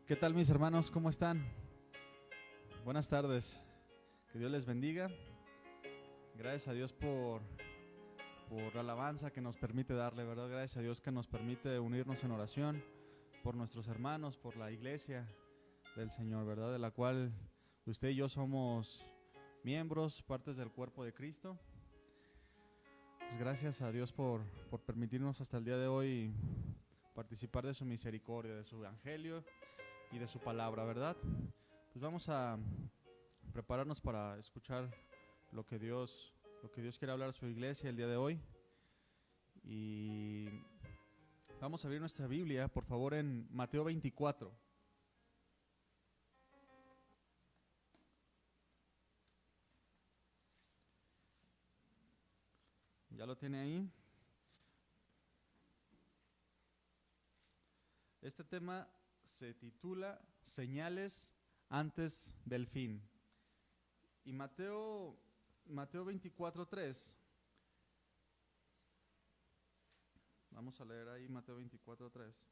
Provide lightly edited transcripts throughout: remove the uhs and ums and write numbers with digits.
¿Qué tal, mis hermanos? ¿Cómo están? Buenas tardes. Que Dios les bendiga. Gracias a Dios por la alabanza que nos permite darle, ¿verdad? Gracias a Dios que nos permite unirnos en oración por nuestros hermanos, por la iglesia del Señor, ¿verdad? De la cual usted y yo somos miembros, partes del cuerpo de Cristo. Pues gracias a Dios por permitirnos hasta el día de hoy participar de su misericordia, de su evangelio y de su palabra, ¿verdad? Pues vamos a prepararnos para escuchar lo que Dios quiere hablar a su iglesia el día de hoy. Y vamos a abrir nuestra Biblia, por favor, en Mateo 24. ¿Ya lo tiene ahí? Este tema se titula Señales antes del fin. Y Mateo 24:3. Vamos a leer ahí Mateo 24:3.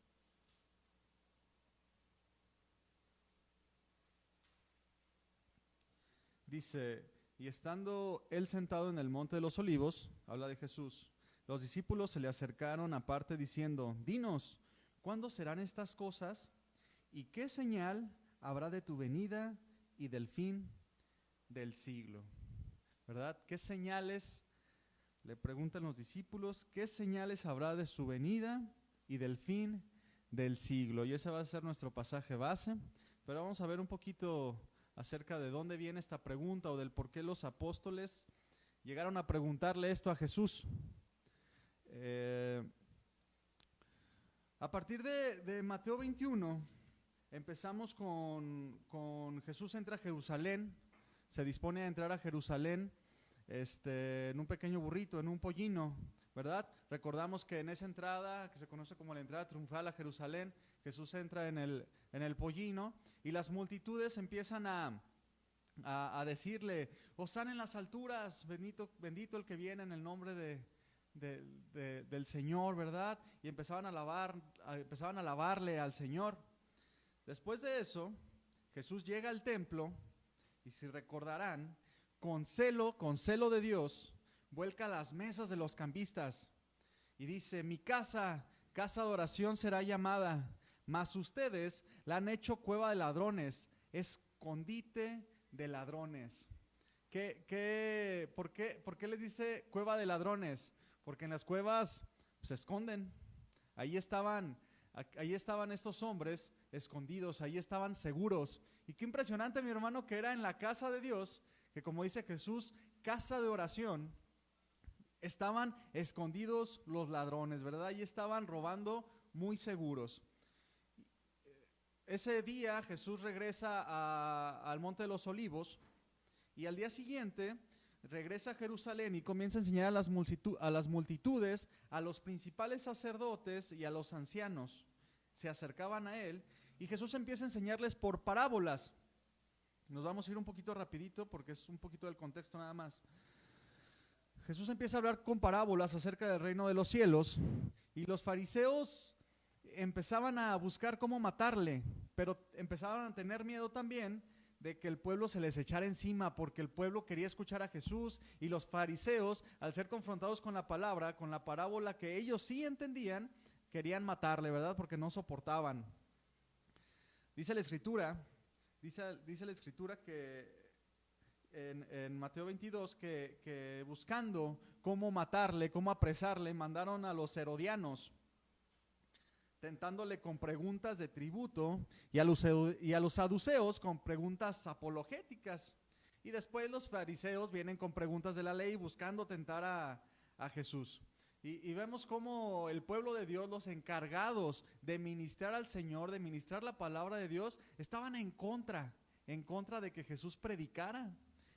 Dice: y estando él sentado en el monte de los olivos, habla de Jesús, los discípulos se le acercaron aparte diciendo: dinos, ¿cuándo serán estas cosas? ¿Y qué señal habrá de tu venida y del fin del siglo? ¿Verdad? ¿Qué señales? Le preguntan los discípulos, ¿qué señales habrá de su venida y del fin del siglo? Y ese va a ser nuestro pasaje base, pero vamos a ver un poquito acerca de dónde viene esta pregunta o del por qué los apóstoles llegaron a preguntarle esto a Jesús. A partir de Mateo 21, empezamos con Jesús entra a Jerusalén, se dispone a entrar a Jerusalén en un pequeño burrito, en un pollino, ¿verdad? Recordamos que en esa entrada, que se conoce como la entrada triunfal a Jerusalén, Jesús entra en el pollino y las multitudes empiezan a decirle: Hosana en las alturas, bendito el que viene en el nombre del Señor, ¿verdad? Y empezaban a alabarle al Señor. Después de eso, Jesús llega al templo y, si recordarán, con celo de Dios, vuelca las mesas de los cambistas y dice: mi casa de oración será llamada, mas ustedes la han hecho cueva de ladrones, escondite de ladrones. ¿Por qué les dice cueva de ladrones? Porque en las cuevas se esconden. Ahí estaban estos hombres escondidos, ahí estaban seguros. Y qué impresionante, mi hermano, que era en la casa de Dios, que como dice Jesús, casa de oración, estaban escondidos los ladrones, ¿verdad? Ahí estaban robando muy seguros. Ese día Jesús regresa al Monte de los Olivos y al día siguiente regresa a Jerusalén y comienza a enseñar a las multitudes, a los principales sacerdotes y a los ancianos. Se acercaban a él y Jesús empieza a enseñarles por parábolas. Nos vamos a ir un poquito rapidito porque es un poquito del contexto nada más. Jesús empieza a hablar con parábolas acerca del reino de los cielos y los fariseos empezaban a buscar cómo matarle, pero empezaban a tener miedo también de que el pueblo se les echara encima, porque el pueblo quería escuchar a Jesús y los fariseos, al ser confrontados con la palabra, con la parábola que ellos sí entendían, querían matarle, ¿verdad? Porque no soportaban. Dice la escritura que en Mateo 22 que buscando cómo matarle, cómo apresarle, mandaron a los herodianos, tentándole con preguntas de tributo, y a los saduceos con preguntas apologéticas. Y después los fariseos vienen con preguntas de la ley buscando tentar a Jesús. Y vemos cómo el pueblo de Dios, los encargados de ministrar al Señor, de ministrar la palabra de Dios, estaban en contra de que Jesús predicara.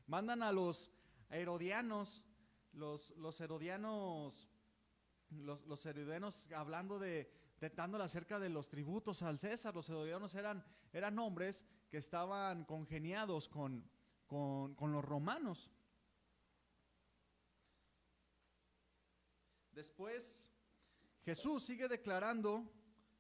Mandan a los herodianos, los herodianos hablando tratándole acerca de los tributos al César. Los herodianos eran hombres que estaban congeniados con los romanos. Después Jesús sigue declarando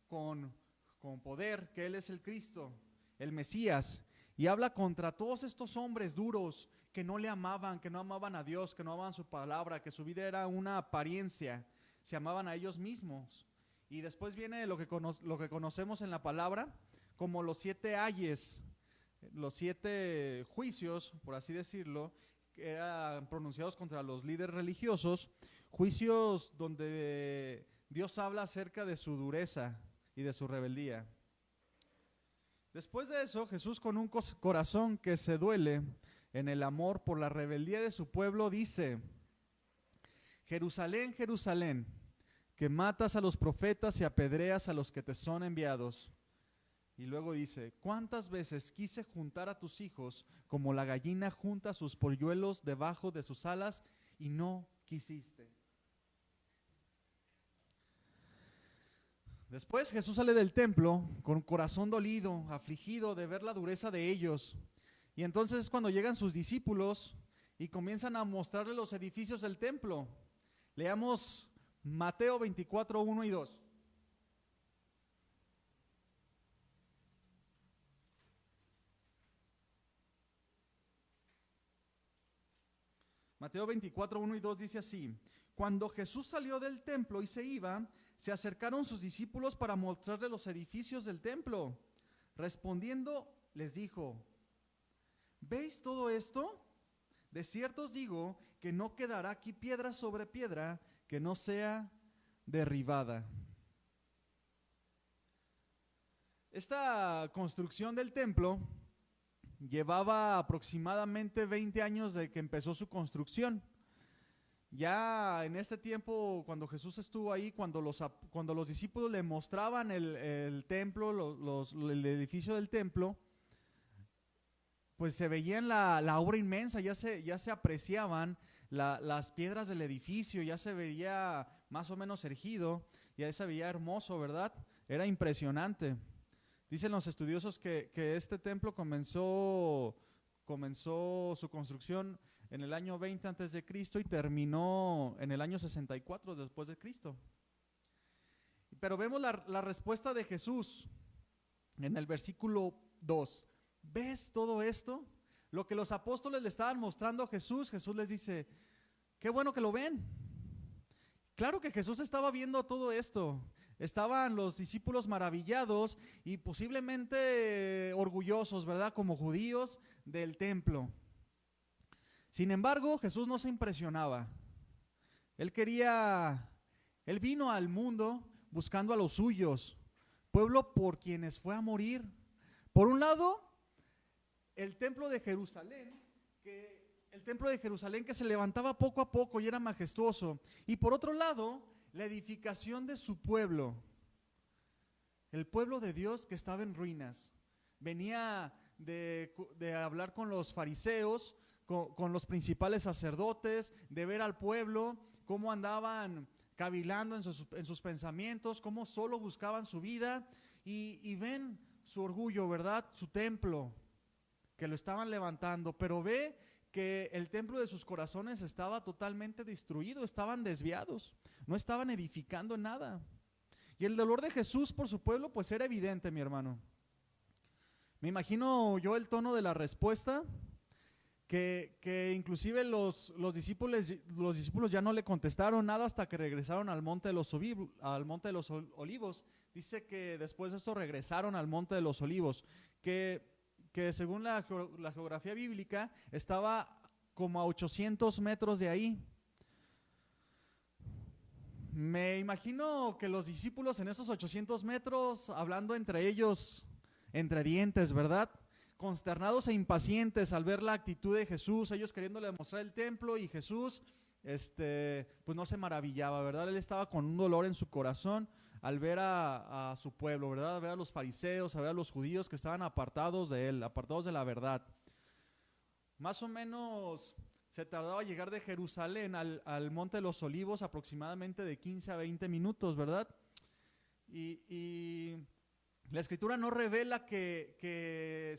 con con poder, que Él es el Cristo, el Mesías, y habla contra todos estos hombres duros que no le amaban, que no amaban a Dios, que no amaban su palabra, que su vida era una apariencia, se amaban a ellos mismos. Y después viene lo que conocemos en la palabra como los 7 ayes, los 7 juicios, por así decirlo, que eran pronunciados contra los líderes religiosos, juicios donde Dios habla acerca de su dureza y de su rebeldía. Después de eso, Jesús, con un corazón que se duele en el amor por la rebeldía de su pueblo, dice: Jerusalén, Jerusalén, que matas a los profetas y apedreas a los que te son enviados. Y luego dice: ¿cuántas veces quise juntar a tus hijos como la gallina junta sus polluelos debajo de sus alas y no quisiste? Después Jesús sale del templo con un corazón dolido, afligido de ver la dureza de ellos. Y entonces es cuando llegan sus discípulos y comienzan a mostrarle los edificios del templo. Leamos Mateo 24, 1 y 2. Mateo 24, 1 y 2 dice así: cuando Jesús salió del templo y se iba, se acercaron sus discípulos para mostrarle los edificios del templo. Respondiendo, les dijo: ¿veis todo esto? De cierto os digo que no quedará aquí piedra sobre piedra que no sea derribada. Esta construcción del templo llevaba aproximadamente 20 años de que empezó su construcción. Ya en este tiempo, cuando Jesús estuvo ahí, cuando los discípulos le mostraban el templo, el edificio del templo, pues se veían la obra inmensa, ya se apreciaban las piedras del edificio, ya se veía más o menos erguido, ya se veía hermoso, ¿verdad? Era impresionante. Dicen los estudiosos que este templo comenzó su construcción en el año 20 antes de Cristo y terminó en el año 64 después de Cristo. Pero vemos la respuesta de Jesús en el versículo 2. ¿Ves todo esto? Lo que los apóstoles le estaban mostrando a Jesús, Jesús les dice: qué bueno que lo ven. Claro que Jesús estaba viendo todo esto. Estaban los discípulos maravillados y posiblemente orgullosos, ¿verdad? Como judíos del templo. Sin embargo, Jesús no se impresionaba. Él vino al mundo buscando a los suyos, pueblo por quienes fue a morir. Por un lado, el templo de Jerusalén, que se levantaba poco a poco y era majestuoso. Y por otro lado, la edificación de su pueblo, el pueblo de Dios que estaba en ruinas. Venía de hablar con los fariseos, con los principales sacerdotes, de ver al pueblo, cómo andaban cavilando en sus pensamientos, cómo solo buscaban su vida, y ven su orgullo, ¿verdad? Su templo, que lo estaban levantando, pero ve que el templo de sus corazones estaba totalmente destruido, estaban desviados, no estaban edificando nada. Y el dolor de Jesús por su pueblo pues era evidente, mi hermano. Me imagino yo el tono de la respuesta, que inclusive los discípulos ya no le contestaron nada hasta que regresaron al monte de los Olivos. Dice que después de esto regresaron al monte de los Olivos, que según la geografía bíblica estaba como a 800 metros de ahí. Me imagino que los discípulos en esos 800 metros, hablando entre ellos, entre dientes, ¿verdad? Consternados e impacientes al ver la actitud de Jesús, ellos queriéndole mostrar el templo, y Jesús, pues no se maravillaba, ¿verdad? Él estaba con un dolor en su corazón al ver a su pueblo, ¿verdad? A ver a los fariseos, a ver a los judíos que estaban apartados de él, apartados de la verdad. Más o menos se tardaba llegar de Jerusalén al Monte de los Olivos aproximadamente de 15 a 20 minutos, ¿verdad? Y la escritura no revela que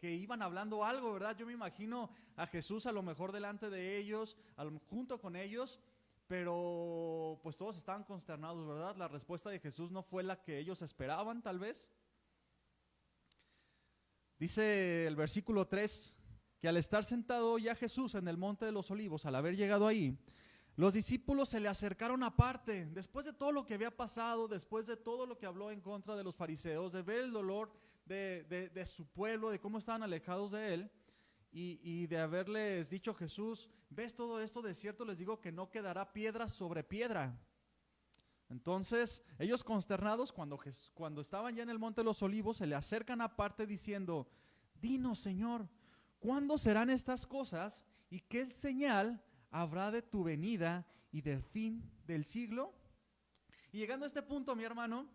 iban hablando algo, ¿verdad? Yo me imagino a Jesús a lo mejor delante de ellos, junto con ellos, pero pues todos estaban consternados, ¿verdad? La respuesta de Jesús no fue la que ellos esperaban, tal vez. Dice el versículo 3 que al estar sentado ya Jesús en el monte de los olivos, al haber llegado ahí, los discípulos se le acercaron aparte, después de todo lo que había pasado, después de todo lo que habló en contra de los fariseos, de ver el dolor de su pueblo, de cómo estaban alejados de él, y de haberles dicho Jesús, ¿ves todo esto? De cierto les digo que no quedará piedra sobre piedra. Entonces ellos consternados cuando estaban ya en el monte de los olivos se le acercan aparte diciendo, dinos Señor, ¿cuándo serán estas cosas y qué señal habrá de tu venida y del fin del siglo? Y llegando a este punto, mi hermano,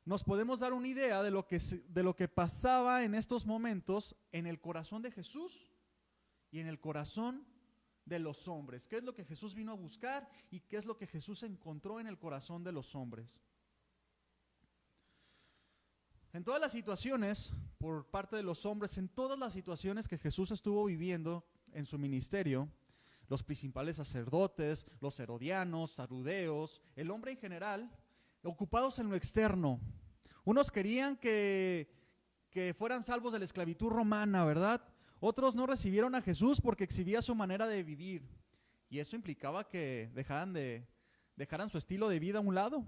nos podemos dar una idea de lo que pasaba en estos momentos en el corazón de Jesús y en el corazón de los hombres. ¿Qué es lo que Jesús vino a buscar y qué es lo que Jesús encontró en el corazón de los hombres? En todas las situaciones, por parte de los hombres, en todas las situaciones que Jesús estuvo viviendo en su ministerio, los principales sacerdotes, los herodianos, saduceos, el hombre en general, ocupados en lo externo. Unos querían que fueran salvos de la esclavitud romana, ¿verdad? Otros no recibieron a Jesús porque exhibía su manera de vivir. Y eso implicaba que dejaran su estilo de vida a un lado.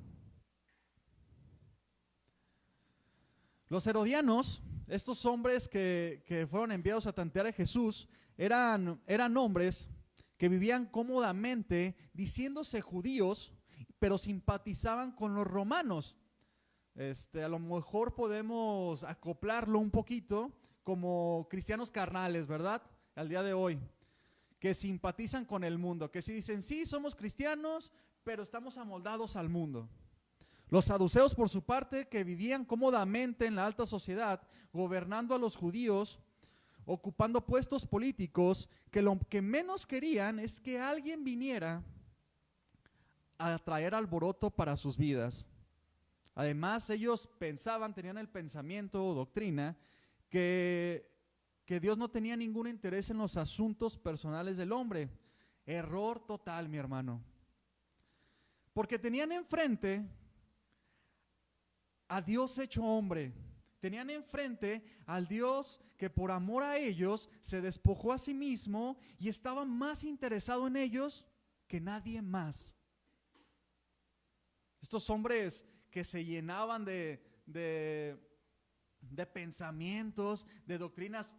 Los herodianos, estos hombres que fueron enviados a tantear a Jesús, eran hombres que vivían cómodamente diciéndose judíos, pero simpatizaban con los romanos. A lo mejor podemos acoplarlo un poquito como cristianos carnales, ¿verdad? Al día de hoy, que simpatizan con el mundo, que sí dicen, sí, somos cristianos, pero estamos amoldados al mundo. Los saduceos, por su parte, que vivían cómodamente en la alta sociedad, gobernando a los judíos, ocupando puestos políticos, que lo que menos querían es que alguien viniera a traer alboroto para sus vidas. Además, ellos tenían el pensamiento o doctrina que Dios no tenía ningún interés en los asuntos personales del hombre. Error total, mi hermano. Porque tenían enfrente a Dios hecho hombre. Tenían enfrente al Dios que por amor a ellos se despojó a sí mismo y estaba más interesado en ellos que nadie más. Estos hombres que se llenaban de pensamientos, de doctrinas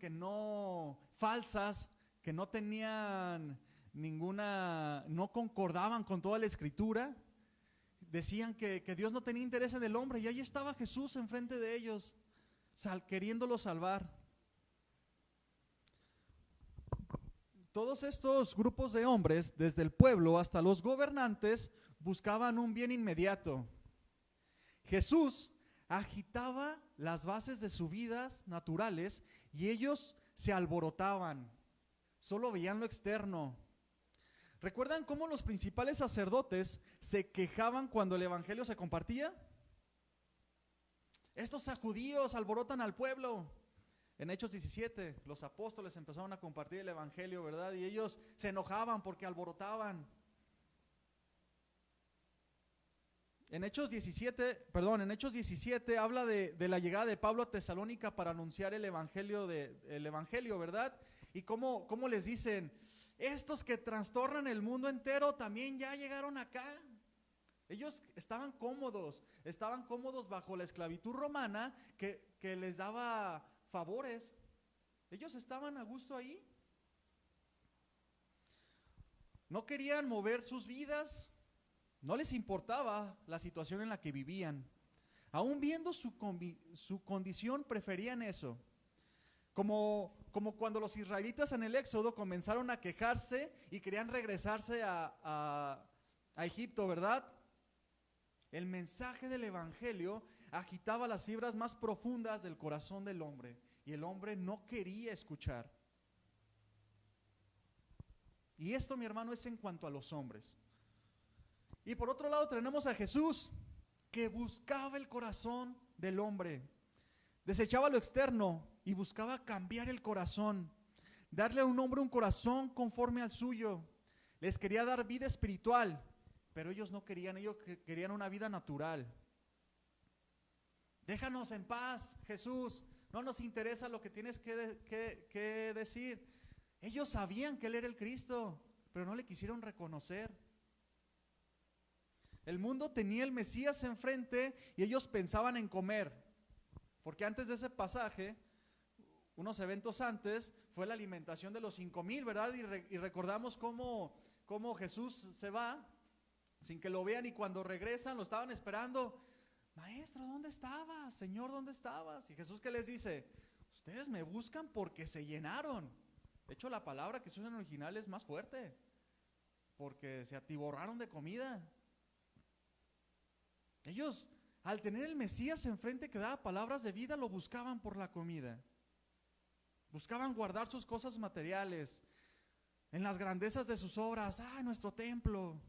falsas, que no tenían no concordaban con toda la escritura, decían que Dios no tenía interés en el hombre, y ahí estaba Jesús enfrente de ellos, queriéndolo salvar. Todos estos grupos de hombres, desde el pueblo hasta los gobernantes, buscaban un bien inmediato. Jesús agitaba las bases de sus vidas naturales y ellos se alborotaban, solo veían lo externo. ¿Recuerdan cómo los principales sacerdotes se quejaban cuando el evangelio se compartía? Estos judíos alborotan al pueblo. En Hechos 17, los apóstoles empezaron a compartir el evangelio, ¿verdad? Y ellos se enojaban porque alborotaban. En Hechos 17 habla de la llegada de Pablo a Tesalónica para anunciar el evangelio, ¿verdad? Y cómo les dicen, estos que trastornan el mundo entero también ya llegaron acá. Ellos estaban cómodos bajo la esclavitud romana que les daba favores. Ellos estaban a gusto ahí. No querían mover sus vidas. No les importaba la situación en la que vivían. Aún viendo su condición, preferían eso. Como cuando los israelitas en el Éxodo comenzaron a quejarse y querían regresarse a Egipto, ¿verdad? El mensaje del evangelio agitaba las fibras más profundas del corazón del hombre, y el hombre no quería escuchar. Y esto, mi hermano, es en cuanto a los hombres. Y por otro lado tenemos a Jesús, que buscaba el corazón del hombre. Desechaba lo externo y buscaba cambiar el corazón, darle a un hombre un corazón conforme al suyo. les quería dar vida espiritual, pero ellos no querían, ellos querían una vida natural. Déjanos en paz, Jesús, no nos interesa lo que tienes que decir. Ellos sabían que Él era el Cristo, pero no le quisieron reconocer. El mundo tenía el Mesías enfrente y ellos pensaban en comer, porque antes de ese pasaje, unos eventos antes, fue la alimentación de los 5,000, ¿verdad? Y recordamos cómo Jesús se va sin que lo vean, y cuando regresan lo estaban esperando. Maestro, ¿dónde estabas? Señor, ¿dónde estabas? Y Jesús, ¿qué les dice? Ustedes me buscan porque se llenaron. De hecho, la palabra que se usa en el original es más fuerte, porque se atiborraron de comida. Ellos, al tener el Mesías enfrente que daba palabras de vida, lo buscaban por la comida. Buscaban guardar sus cosas materiales en las grandezas de sus obras, nuestro templo,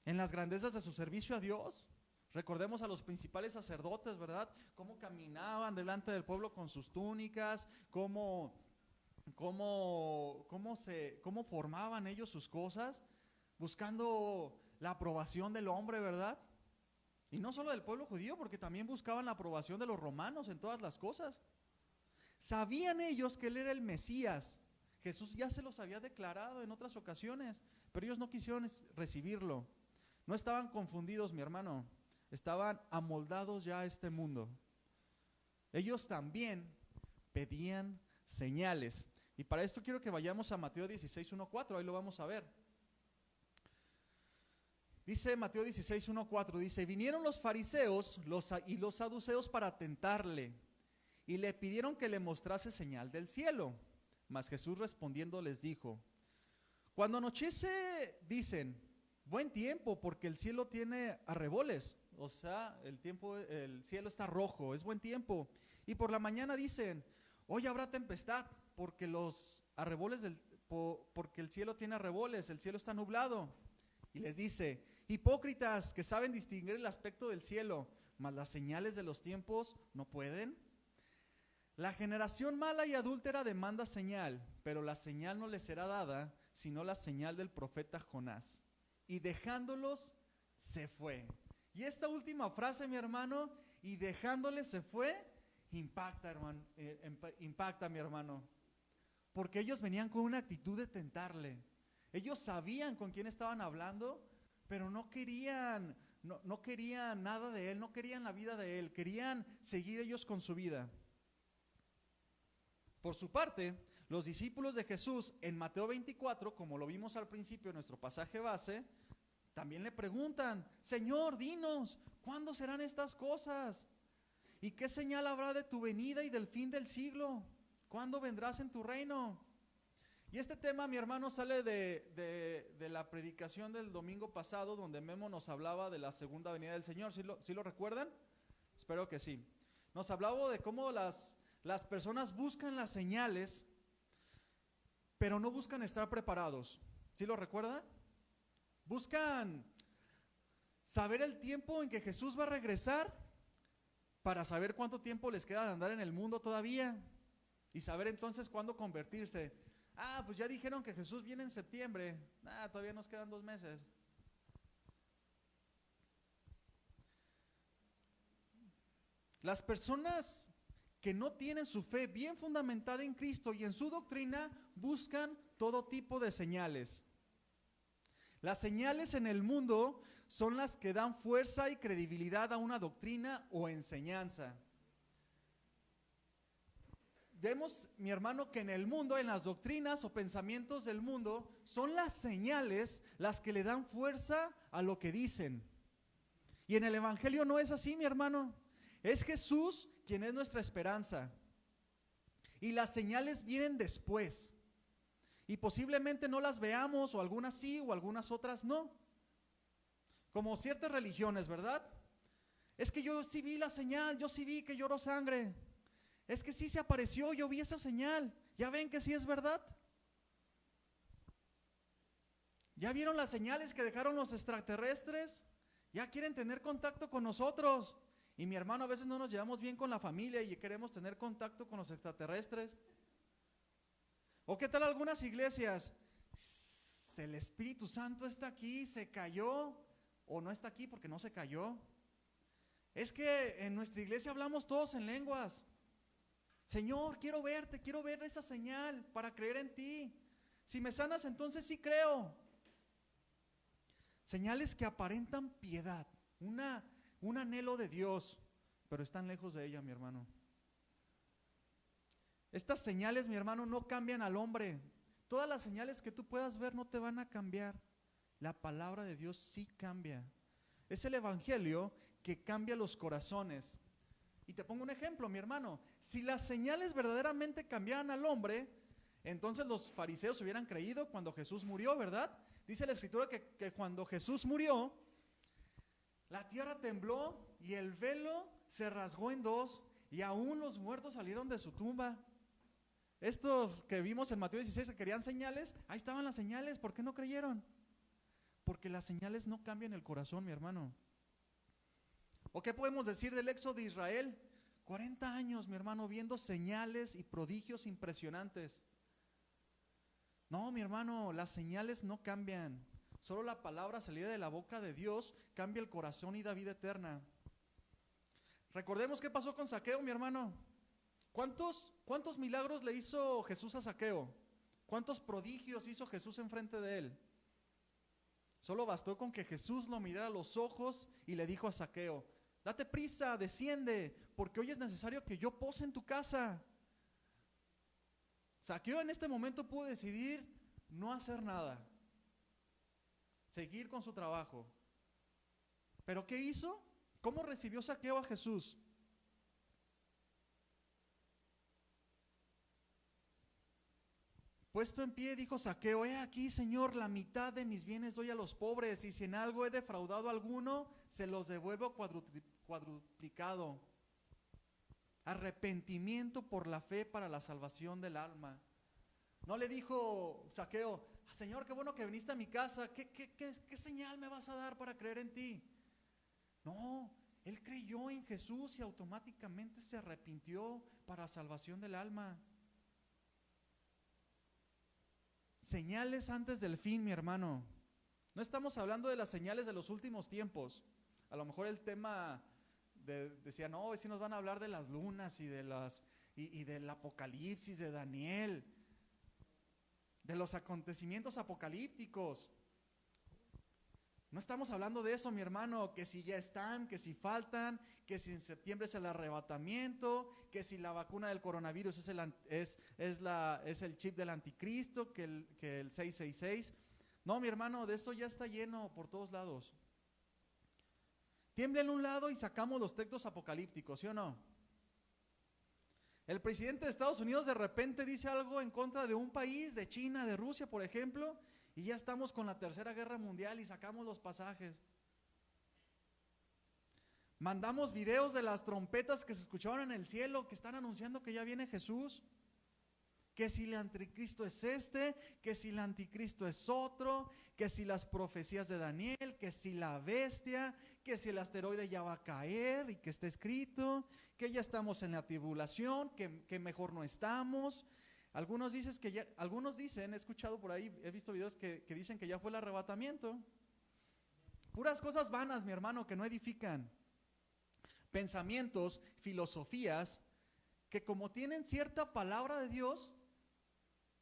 en las grandezas de su servicio a Dios. Recordemos a los principales sacerdotes, ¿verdad? Cómo caminaban delante del pueblo con sus túnicas, cómo formaban ellos sus cosas, buscando la aprobación del hombre, ¿verdad? Y no solo del pueblo judío, porque también buscaban la aprobación de los romanos en todas las cosas. Sabían ellos que Él era el Mesías. Jesús ya se los había declarado en otras ocasiones, pero ellos no quisieron recibirlo. No estaban confundidos, mi hermano. Estaban amoldados ya a este mundo. Ellos también pedían señales. Y para esto quiero que vayamos a Mateo 16:1-4, ahí lo vamos a ver. Dice Mateo 16:1-4, dice: vinieron los fariseos y los saduceos para tentarle, y le pidieron que le mostrase señal del cielo. Mas Jesús respondiendo les dijo: cuando anochece dicen, buen tiempo, porque el cielo tiene arreboles. O sea, el cielo está rojo, es buen tiempo. Y por la mañana dicen, hoy habrá tempestad, porque porque el cielo tiene arreboles, el cielo está nublado. Y les dice, hipócritas que saben distinguir el aspecto del cielo, mas las señales de los tiempos no pueden. La generación mala y adúltera demanda señal, pero la señal no les será dada, sino la señal del profeta Jonás. Y dejándolos, se fue. Y esta última frase, mi hermano, y dejándoles se fue, impacta, hermano, impacta, mi hermano. Porque ellos venían con una actitud de tentarle. Ellos sabían con quién estaban hablando, pero no querían nada de Él, no querían la vida de Él, querían seguir ellos con su vida. Por su parte, los discípulos de Jesús en Mateo 24, como lo vimos al principio en nuestro pasaje base, también le preguntan, Señor, dinos, ¿cuándo serán estas cosas? ¿Y qué señal habrá de tu venida y del fin del siglo? ¿Cuándo vendrás en tu reino? Y este tema, mi hermano, sale de la predicación del domingo pasado, donde Memo nos hablaba de la segunda venida del Señor. ¿Sí lo recuerdan? Espero que sí. Nos hablaba de cómo las personas buscan las señales, pero no buscan estar preparados. ¿Sí lo recuerdan? Buscan saber el tiempo en que Jesús va a regresar, para saber cuánto tiempo les queda de andar en el mundo todavía, y saber entonces cuándo convertirse. Pues ya dijeron que Jesús viene en septiembre. Todavía nos quedan 2 meses. Las personas que no tienen su fe bien fundamentada en Cristo y en su doctrina, buscan todo tipo de señales. Las señales en el mundo son las que dan fuerza y credibilidad a una doctrina o enseñanza. Vemos, mi hermano, que en el mundo, en las doctrinas o pensamientos del mundo, son las señales las que le dan fuerza a lo que dicen. Y en el Evangelio no es así, mi hermano. Es Jesús quien es nuestra esperanza. Y las señales vienen después. Y posiblemente no las veamos, o algunas sí, o algunas otras no. Como ciertas religiones, ¿verdad? Es que yo sí vi la señal, yo sí vi que lloró sangre. Es que sí se apareció, yo vi esa señal. ¿Ya ven que sí es verdad? ¿Ya vieron las señales que dejaron los extraterrestres? Ya quieren tener contacto con nosotros. Y mi hermano, a veces no nos llevamos bien con la familia y queremos tener contacto con los extraterrestres. ¿O qué tal algunas iglesias? el Espíritu Santo está aquí, se cayó, o no está aquí porque no se cayó. Es que en nuestra iglesia hablamos todos en lenguas. Señor, quiero verte, quiero ver esa señal para creer en ti. Si me sanas, entonces sí creo. Señales que aparentan piedad, un anhelo de Dios, pero están lejos de ella, mi hermano. Estas señales, mi hermano, no cambian al hombre. Todas las señales que tú puedas ver no te van a cambiar. La palabra de Dios sí cambia. Es el evangelio que cambia los corazones. Y te pongo un ejemplo, mi hermano. Si las señales verdaderamente cambiaran al hombre, entonces los fariseos hubieran creído cuando Jesús murió, ¿verdad? Dice la escritura que cuando Jesús murió, la tierra tembló y el velo se rasgó en dos y aún los muertos salieron de su tumba. Estos que vimos en Mateo 16 que querían señales, ahí estaban las señales. ¿Por qué no creyeron? Porque las señales no cambian el corazón, mi hermano. ¿O qué podemos decir del éxodo de Israel? 40 años, mi hermano, viendo señales y prodigios impresionantes. No, mi hermano, las señales no cambian. Solo la palabra salida de la boca de Dios cambia el corazón y da vida eterna. Recordemos qué pasó con Zaqueo, mi hermano. ¿Cuántos milagros le hizo Jesús a Zaqueo? ¿Cuántos prodigios hizo Jesús enfrente de él? Solo bastó con que Jesús lo mirara a los ojos y le dijo a Zaqueo: date prisa, desciende, porque hoy es necesario que yo pose en tu casa. Zaqueo en este momento pudo decidir no hacer nada, seguir con su trabajo. ¿Pero qué hizo? ¿Cómo recibió Zaqueo a Jesús? Puesto en pie, dijo Zaqueo: he aquí, Señor, la mitad de mis bienes doy a los pobres, y si en algo he defraudado a alguno, se los devuelvo cuadruplicado. Arrepentimiento por la fe para la salvación del alma. No le dijo Zaqueo: Señor, qué bueno que viniste a mi casa, ¿qué señal me vas a dar para creer en ti? No, él creyó en Jesús y automáticamente se arrepintió para la salvación del alma. Señales antes del fin, mi hermano. No estamos hablando de las señales de los últimos tiempos. A lo mejor el tema decía, no, hoy sí nos van a hablar de las lunas y del Apocalipsis de Daniel, de los acontecimientos apocalípticos. No estamos hablando de eso, mi hermano, que si ya están, que si faltan, que si en septiembre es el arrebatamiento, que si la vacuna del coronavirus es el chip del anticristo, que el 666. No, mi hermano, de eso ya está lleno por todos lados. Tiembla en un lado y sacamos los textos apocalípticos, ¿sí o no? El presidente de Estados Unidos de repente dice algo en contra de un país, de China, de Rusia, por ejemplo, y ya estamos con la Tercera Guerra Mundial y sacamos los pasajes. Mandamos videos de las trompetas que se escuchaban en el cielo, que están anunciando que ya viene Jesús. Que si el anticristo es que si el anticristo es otro, que si las profecías de Daniel, que si la bestia, que si el asteroide ya va a caer y que está escrito, que ya estamos en la tribulación, que mejor no estamos. Algunos dicen, he escuchado por ahí, he visto videos que dicen que ya fue el arrebatamiento. Puras cosas vanas, mi hermano, que no edifican. Pensamientos, filosofías, que como tienen cierta palabra de Dios,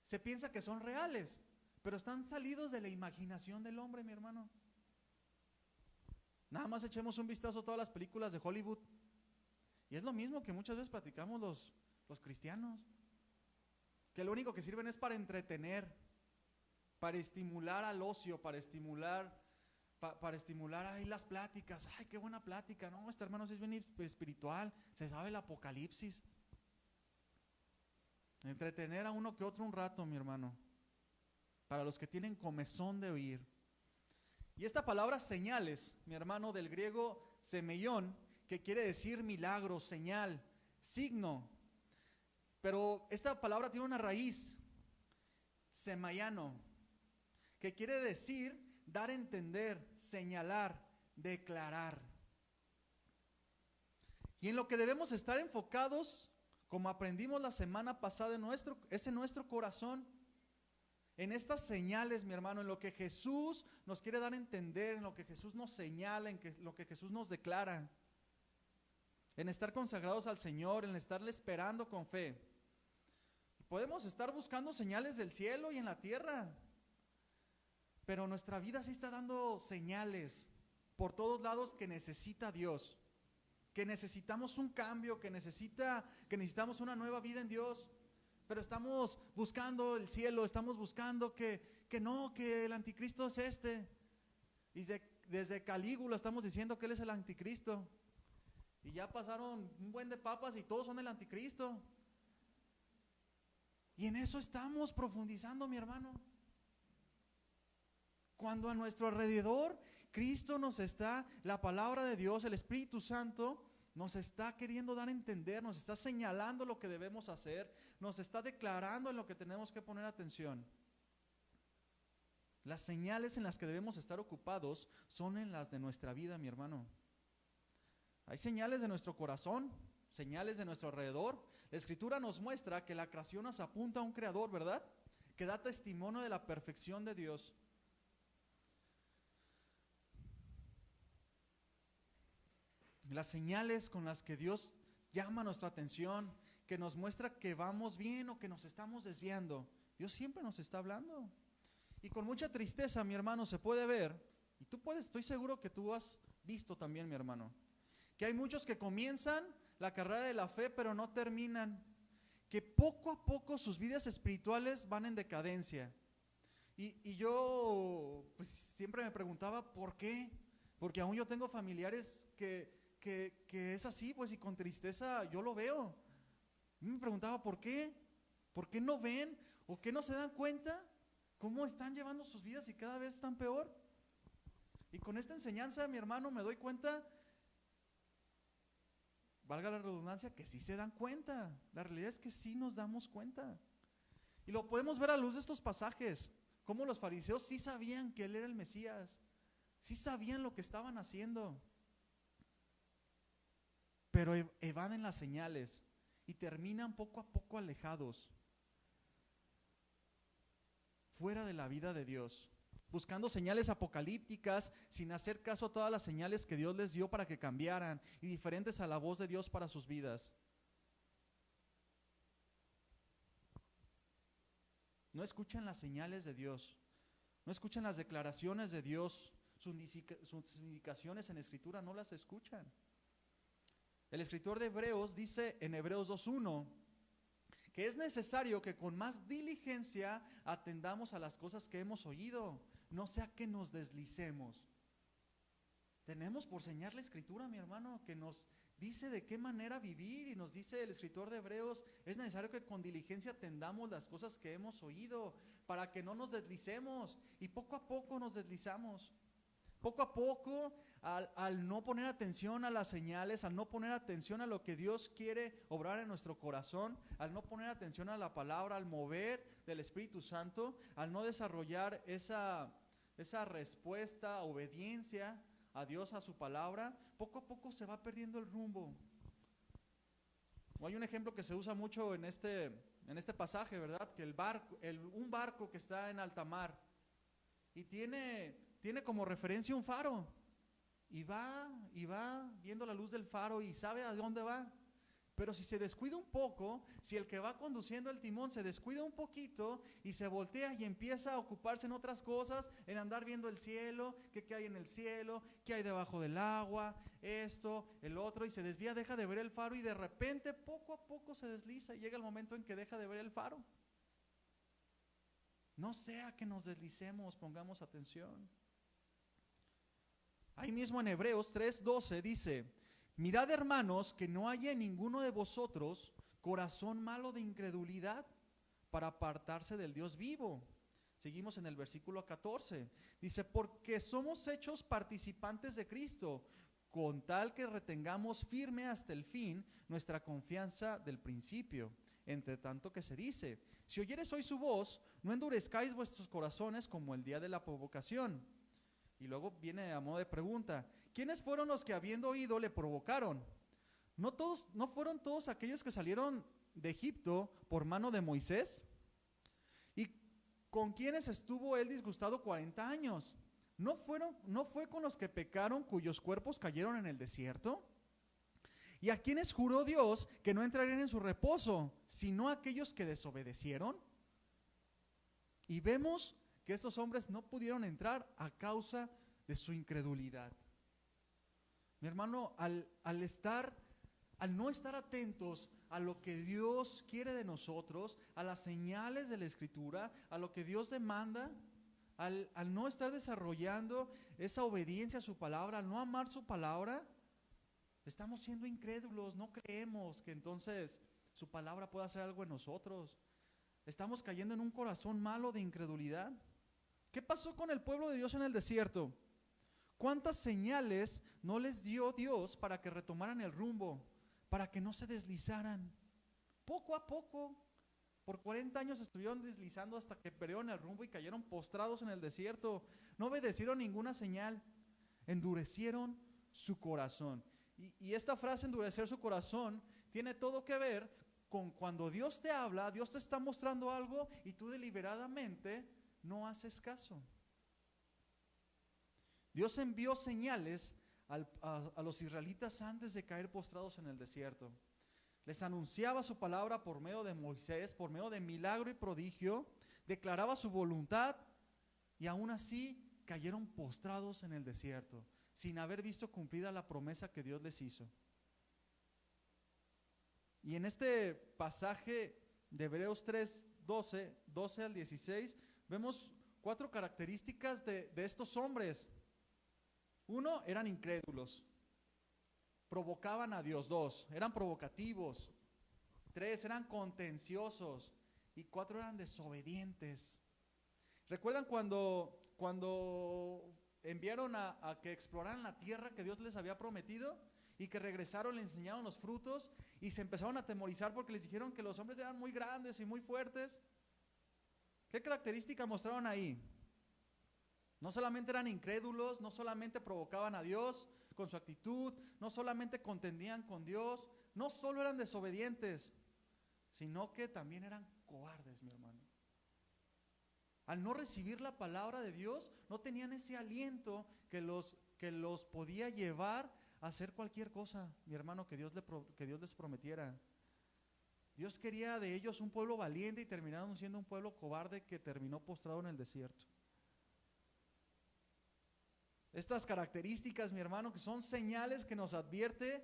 se piensa que son reales, pero están salidos de la imaginación del hombre, mi hermano. Nada más echemos un vistazo a todas las películas de Hollywood, y es lo mismo que muchas veces platicamos los cristianos, que lo único que sirven es para entretener, para estimular al ocio, para estimular ahí las pláticas. Ay, qué buena plática. No, este hermano sí es bien espiritual, se sabe el Apocalipsis. Entretener a uno que otro un rato, mi hermano, para los que tienen comezón de oír. Y esta palabra señales, mi hermano, del griego semeión, que quiere decir milagro, señal, signo. Pero esta palabra tiene una raíz, semaiano, que quiere decir dar a entender, señalar, declarar. Y en lo que debemos estar enfocados, como aprendimos la semana pasada, es en nuestro corazón, en estas señales, mi hermano, en lo que Jesús nos quiere dar a entender, en lo que Jesús nos señala, lo que Jesús nos declara, en estar consagrados al Señor, en estarle esperando con fe. Podemos estar buscando señales del cielo y en la tierra, pero nuestra vida sí está dando señales por todos lados que necesita Dios, que necesitamos un cambio, que necesitamos una nueva vida en Dios. Pero estamos buscando el cielo, estamos buscando que el anticristo es este. Y desde Calígula estamos diciendo que él es el anticristo. Y ya pasaron un buen de papas y todos son el anticristo. Y en eso estamos profundizando, mi hermano. Cuando a nuestro alrededor Cristo la palabra de Dios, el Espíritu Santo, nos está queriendo dar a entender, nos está señalando lo que debemos hacer, nos está declarando en lo que tenemos que poner atención. Las señales en las que debemos estar ocupados son en las de nuestra vida, mi hermano. Hay señales de nuestro corazón, señales de nuestro alrededor. La Escritura nos muestra que la creación nos apunta a un Creador, ¿verdad? Que da testimonio de la perfección de Dios. Las señales con las que Dios llama nuestra atención, que nos muestra que vamos bien o que nos estamos desviando. Dios siempre nos está hablando. Y con mucha tristeza, mi hermano, se puede ver, y estoy seguro que tú has visto también, mi hermano, que hay muchos que comienzan la carrera de la fe, pero no terminan, que poco a poco sus vidas espirituales van en decadencia. Y yo pues siempre me preguntaba, ¿por qué? Porque aún yo tengo familiares que es así, pues, y con tristeza yo lo veo. Y me preguntaba, ¿por qué? ¿Por qué no ven o qué no se dan cuenta cómo están llevando sus vidas y cada vez están peor? Y con esta enseñanza, mi hermano, me doy cuenta, valga la redundancia, que sí se dan cuenta. La realidad es que sí nos damos cuenta. Y lo podemos ver a la luz de estos pasajes, cómo los fariseos sí sabían que él era el Mesías, sí sabían lo que estaban haciendo, pero evaden las señales y terminan poco a poco alejados, fuera de la vida de Dios, buscando señales apocalípticas sin hacer caso a todas las señales que Dios les dio para que cambiaran y diferentes a la voz de Dios para sus vidas. No escuchan las señales de Dios, no escuchan las declaraciones de Dios, sus indicaciones en Escritura no las escuchan. El escritor de Hebreos dice en Hebreos 2:1 que es necesario que con más diligencia atendamos a las cosas que hemos oído, no sea que nos deslicemos. Tenemos por señal la Escritura, mi hermano, que nos dice de qué manera vivir, y nos dice el escritor de Hebreos, es necesario que con diligencia atendamos las cosas que hemos oído para que no nos deslicemos, y poco a poco nos deslizamos. Poco a poco, al no poner atención a las señales, al no poner atención a lo que Dios quiere obrar en nuestro corazón, al no poner atención a la palabra, al mover del Espíritu Santo, al no desarrollar esa respuesta, obediencia a Dios, a su palabra, poco a poco se va perdiendo el rumbo. Hay un ejemplo que se usa mucho en este pasaje, ¿verdad? Que un barco que está en alta mar y tiene como referencia un faro, y va viendo la luz del faro y sabe a dónde va. Pero si se descuida un poco, si el que va conduciendo el timón se descuida un poquito y se voltea y empieza a ocuparse en otras cosas, en andar viendo el cielo, qué hay en el cielo, qué hay debajo del agua, esto, el otro, y se desvía, deja de ver el faro, y de repente poco a poco se desliza y llega el momento en que deja de ver el faro. No sea que nos deslicemos, pongamos atención. Ahí mismo en Hebreos 3:12 dice: mirad, hermanos, que no haya en ninguno de vosotros corazón malo de incredulidad para apartarse del Dios vivo. Seguimos en el versículo 14. Dice: porque somos hechos participantes de Cristo, con tal que retengamos firme hasta el fin nuestra confianza del principio. Entre tanto que se dice: si oyeres hoy su voz, no endurezcáis vuestros corazones como el día de la provocación. Y luego viene a modo de pregunta: ¿quiénes fueron los que habiendo oído le provocaron? ¿No fueron todos aquellos que salieron de Egipto por mano de Moisés? ¿con quiénes estuvo él disgustado 40 años? ¿No fue con los que pecaron cuyos cuerpos cayeron en el desierto? ¿Y a quiénes juró Dios que no entrarían en su reposo, sino a aquellos que desobedecieron? Y vemos que estos hombres no pudieron entrar a causa de su incredulidad. Mi hermano, al no estar atentos a lo que Dios quiere de nosotros, a las señales de la Escritura, a lo que Dios demanda, al no estar desarrollando esa obediencia a su palabra, al no amar su palabra, estamos siendo incrédulos, no creemos que entonces su palabra pueda hacer algo en nosotros. Estamos cayendo en un corazón malo de incredulidad. ¿Qué pasó con el pueblo de Dios en el desierto? ¿Cuántas señales no les dio Dios para que retomaran el rumbo, para que no se deslizaran? Poco a poco, por 40 años estuvieron deslizando hasta que perdieron el rumbo y cayeron postrados en el desierto. No obedecieron ninguna señal, endurecieron su corazón. Y esta frase, endurecer su corazón, tiene todo que ver con cuando Dios te habla, Dios te está mostrando algo y tú deliberadamente no haces caso. Dios envió señales a los israelitas antes de caer postrados en el desierto. Les anunciaba su palabra por medio de Moisés, por medio de milagro y prodigio, declaraba su voluntad y aún así cayeron postrados en el desierto, sin haber visto cumplida la promesa que Dios les hizo. Y en este pasaje de Hebreos 3, 12 al 16, vemos 4 características de estos hombres. 1, eran incrédulos, provocaban a Dios. 2, eran provocativos. 3, eran contenciosos. Y 4, eran desobedientes. ¿Recuerdan cuando enviaron a que exploraran la tierra que Dios les había prometido? Y que regresaron, les enseñaron los frutos y se empezaron a atemorizar porque les dijeron que los hombres eran muy grandes y muy fuertes. ¿Qué característica mostraron ahí? No solamente eran incrédulos, no solamente provocaban a Dios con su actitud, no solamente contendían con Dios, no solo eran desobedientes, sino que también eran cobardes, mi hermano. Al no recibir la palabra de Dios, no tenían ese aliento que los podía llevar a hacer cualquier cosa, mi hermano, que Dios les prometiera. Dios quería de ellos un pueblo valiente y terminaron siendo un pueblo cobarde que terminó postrado en el desierto. Estas características, mi hermano, que son señales que nos advierte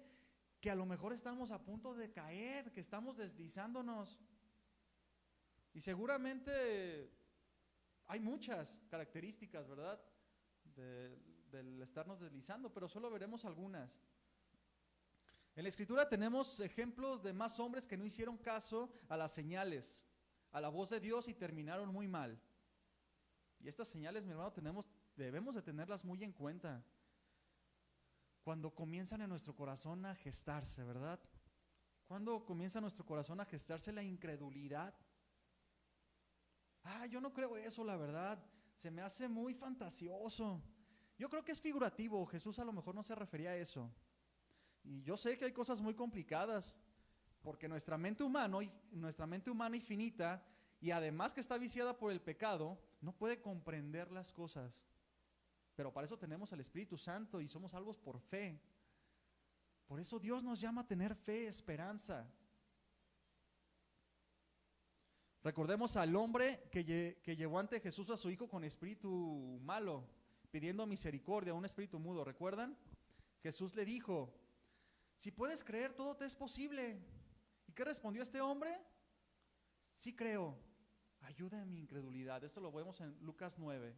que a lo mejor estamos a punto de caer, que estamos deslizándonos. Y seguramente hay muchas características, ¿verdad?, del estarnos deslizando, pero solo veremos algunas. En la Escritura tenemos ejemplos de más hombres que no hicieron caso a las señales, a la voz de Dios y terminaron muy mal. Y estas señales, mi hermano, debemos de tenerlas muy en cuenta cuando comienzan en nuestro corazón a gestarse, ¿verdad? Cuando comienza en nuestro corazón a gestarse la incredulidad. Yo no creo eso, la verdad, se me hace muy fantasioso. Yo creo que es figurativo, Jesús a lo mejor no se refería a eso. Y yo sé que hay cosas muy complicadas, porque nuestra mente humana y finita, y además que está viciada por el pecado, no puede comprender las cosas. Pero para eso tenemos al Espíritu Santo y somos salvos por fe. Por eso Dios nos llama a tener fe, esperanza. Recordemos al hombre que llevó ante Jesús a su hijo con espíritu malo, pidiendo misericordia, un espíritu mudo, ¿recuerdan? Jesús le dijo: si puedes creer, todo te es posible. ¿Y qué respondió este hombre? Sí creo, ayuda en mi incredulidad. Esto lo vemos en Lucas 9.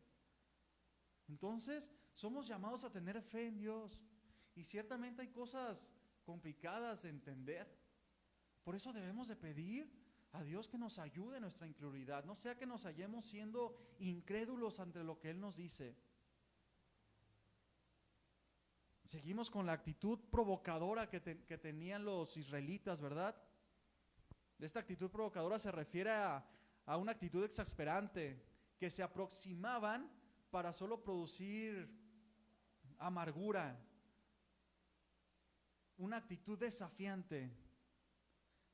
Entonces, somos llamados a tener fe en Dios. Y ciertamente hay cosas complicadas de entender. Por eso debemos de pedir a Dios que nos ayude en nuestra incredulidad. No sea que nos hallemos siendo incrédulos ante lo que Él nos dice. Seguimos con la actitud provocadora que tenían los israelitas, ¿verdad? Esta actitud provocadora se refiere a una actitud exasperante, que se aproximaban para solo producir amargura, una actitud desafiante.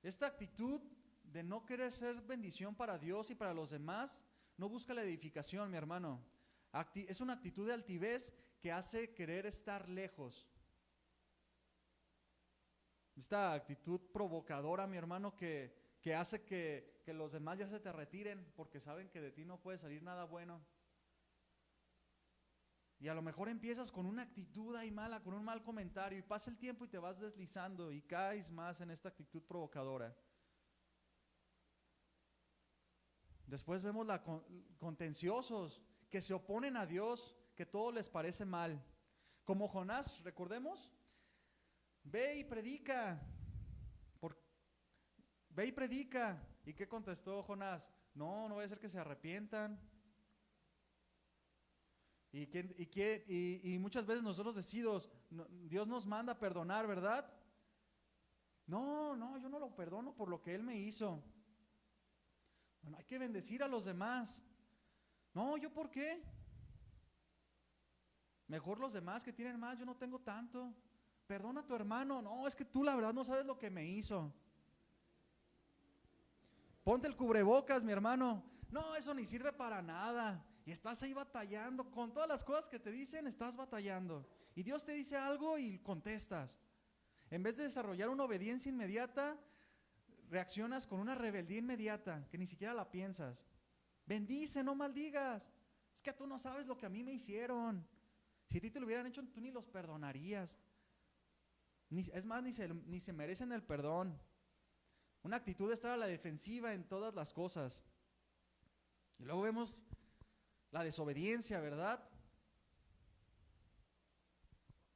Esta actitud de no querer ser bendición para Dios y para los demás no busca la edificación, mi hermano. Es una actitud de altivez que hace querer estar lejos. Esta actitud provocadora, mi hermano, que hace que los demás ya se te retiren porque saben que de ti no puede salir nada bueno. Y a lo mejor empiezas con una actitud ahí mala, con un mal comentario, y pasa el tiempo y te vas deslizando y caes más en esta actitud provocadora. Después vemos contenciosos que se oponen a Dios, que todo les parece mal. Como Jonás, recordemos, ve y predica. Ve y predica. ¿Y qué contestó Jonás? No vaya a ser que se arrepientan. Y muchas veces nosotros decimos, Dios nos manda a perdonar, ¿verdad? No, yo no lo perdono por lo que Él me hizo. Bueno, hay que bendecir a los demás. No, ¿yo por qué? Mejor los demás que tienen más, yo no tengo tanto. Perdona a tu hermano. No, es que tú la verdad no sabes lo que me hizo. Ponte el cubrebocas, mi hermano. No, eso ni sirve para nada. Y estás ahí batallando. Con todas las cosas que te dicen, estás batallando. Y Dios te dice algo y contestas. En vez de desarrollar una obediencia inmediata, reaccionas con una rebeldía inmediata, que ni siquiera la piensas. Bendice, no maldigas. Es que tú no sabes lo que a mí me hicieron. Si a ti te lo hubieran hecho, tú ni los perdonarías. Es más, ni se merecen el perdón. Una actitud de estar a la defensiva en todas las cosas. Y luego vemos la desobediencia, ¿verdad?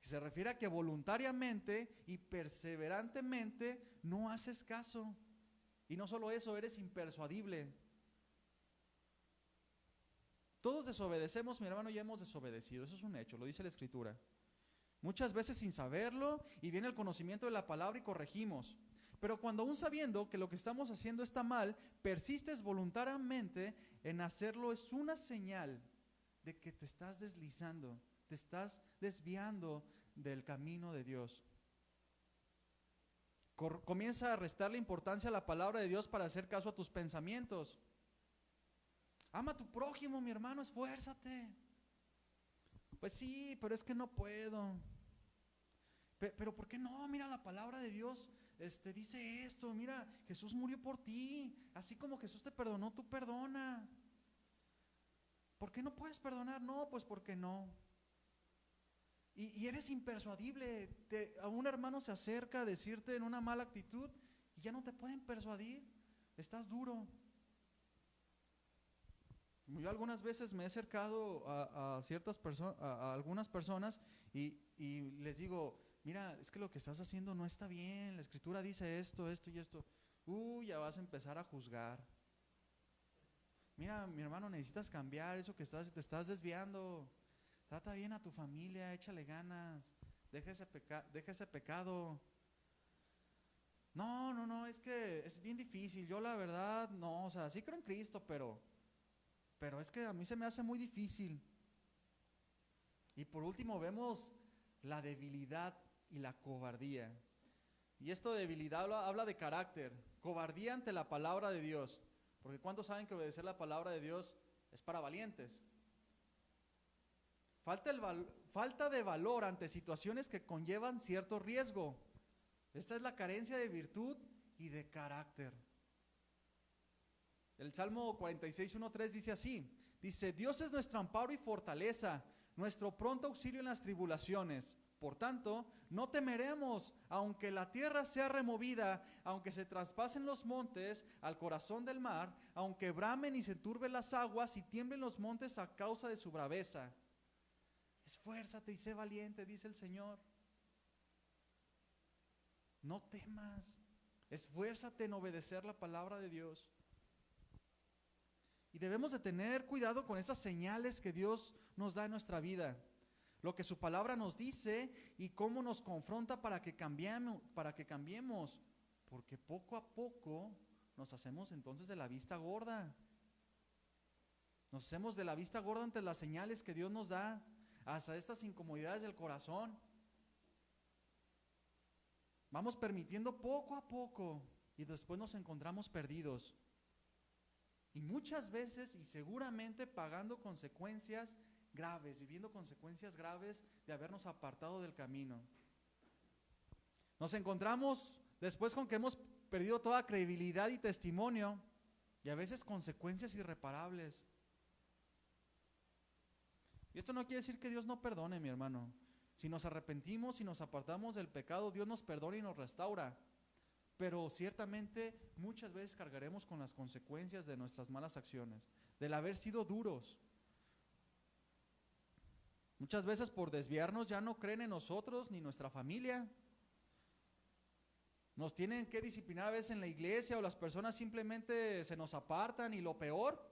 Se refiere a que voluntariamente y perseverantemente no haces caso. Y no solo eso, eres impersuadible. Todos desobedecemos, mi hermano, ya hemos desobedecido. Eso es un hecho, lo dice la Escritura. Muchas veces sin saberlo, y viene el conocimiento de la palabra y corregimos. Pero cuando aún sabiendo que lo que estamos haciendo está mal, persistes voluntariamente en hacerlo, es una señal de que te estás deslizando, te estás desviando del camino de Dios. Comienza a restarle importancia a la palabra de Dios para hacer caso a tus pensamientos. Ama a tu prójimo, mi hermano, esfuérzate. Pues sí, pero es que no puedo. Pero ¿por qué no? Mira, la palabra de Dios dice esto. Mira, Jesús murió por ti. Así como Jesús te perdonó, tú perdona. ¿Por qué no puedes perdonar? No, pues porque no. Y eres impersuadible. A un hermano se acerca a decirte en una mala actitud y ya no te pueden persuadir. Estás duro. Yo algunas veces me he acercado a ciertas personas, a algunas personas y les digo, mira, es que lo que estás haciendo no está bien, la Escritura dice esto y esto. Ya vas a empezar a juzgar. Mira, mi hermano, necesitas cambiar eso que te estás desviando. Trata bien a tu familia, échale ganas, deja ese pecado. No, es que es bien difícil. Yo la verdad, no, o sea, sí creo en Cristo, pero es que a mí se me hace muy difícil. Y por último vemos la debilidad y la cobardía. Y esto de debilidad habla de carácter, cobardía ante la palabra de Dios. Porque ¿cuántos saben que obedecer la palabra de Dios es para valientes? Falta de valor ante situaciones que conllevan cierto riesgo. Esta es la carencia de virtud y de carácter. El Salmo 46:1-3 dice así, dice, Dios es nuestro amparo y fortaleza, nuestro pronto auxilio en las tribulaciones. Por tanto, no temeremos, aunque la tierra sea removida, aunque se traspasen los montes al corazón del mar, aunque bramen y se turben las aguas y tiemblen los montes a causa de su braveza. Esfuérzate y sé valiente, dice el Señor. No temas, esfuérzate en obedecer la palabra de Dios. Y debemos de tener cuidado con esas señales que Dios nos da en nuestra vida. Lo que su palabra nos dice y cómo nos confronta para que cambiemos. Porque poco a poco nos hacemos entonces de la vista gorda. Nos hacemos de la vista gorda ante las señales que Dios nos da, hasta estas incomodidades del corazón. Vamos permitiendo poco a poco y después nos encontramos perdidos. Y muchas veces y seguramente pagando consecuencias graves, viviendo consecuencias graves de habernos apartado del camino. Nos encontramos después con que hemos perdido toda credibilidad y testimonio y a veces consecuencias irreparables. Y esto no quiere decir que Dios no perdone, mi hermano. Si nos arrepentimos y nos apartamos del pecado, Dios nos perdona y nos restaura. Pero ciertamente muchas veces cargaremos con las consecuencias de nuestras malas acciones, del haber sido duros. Muchas veces por desviarnos ya no creen en nosotros ni nuestra familia. Nos tienen que disciplinar a veces en la iglesia o las personas simplemente se nos apartan y lo peor,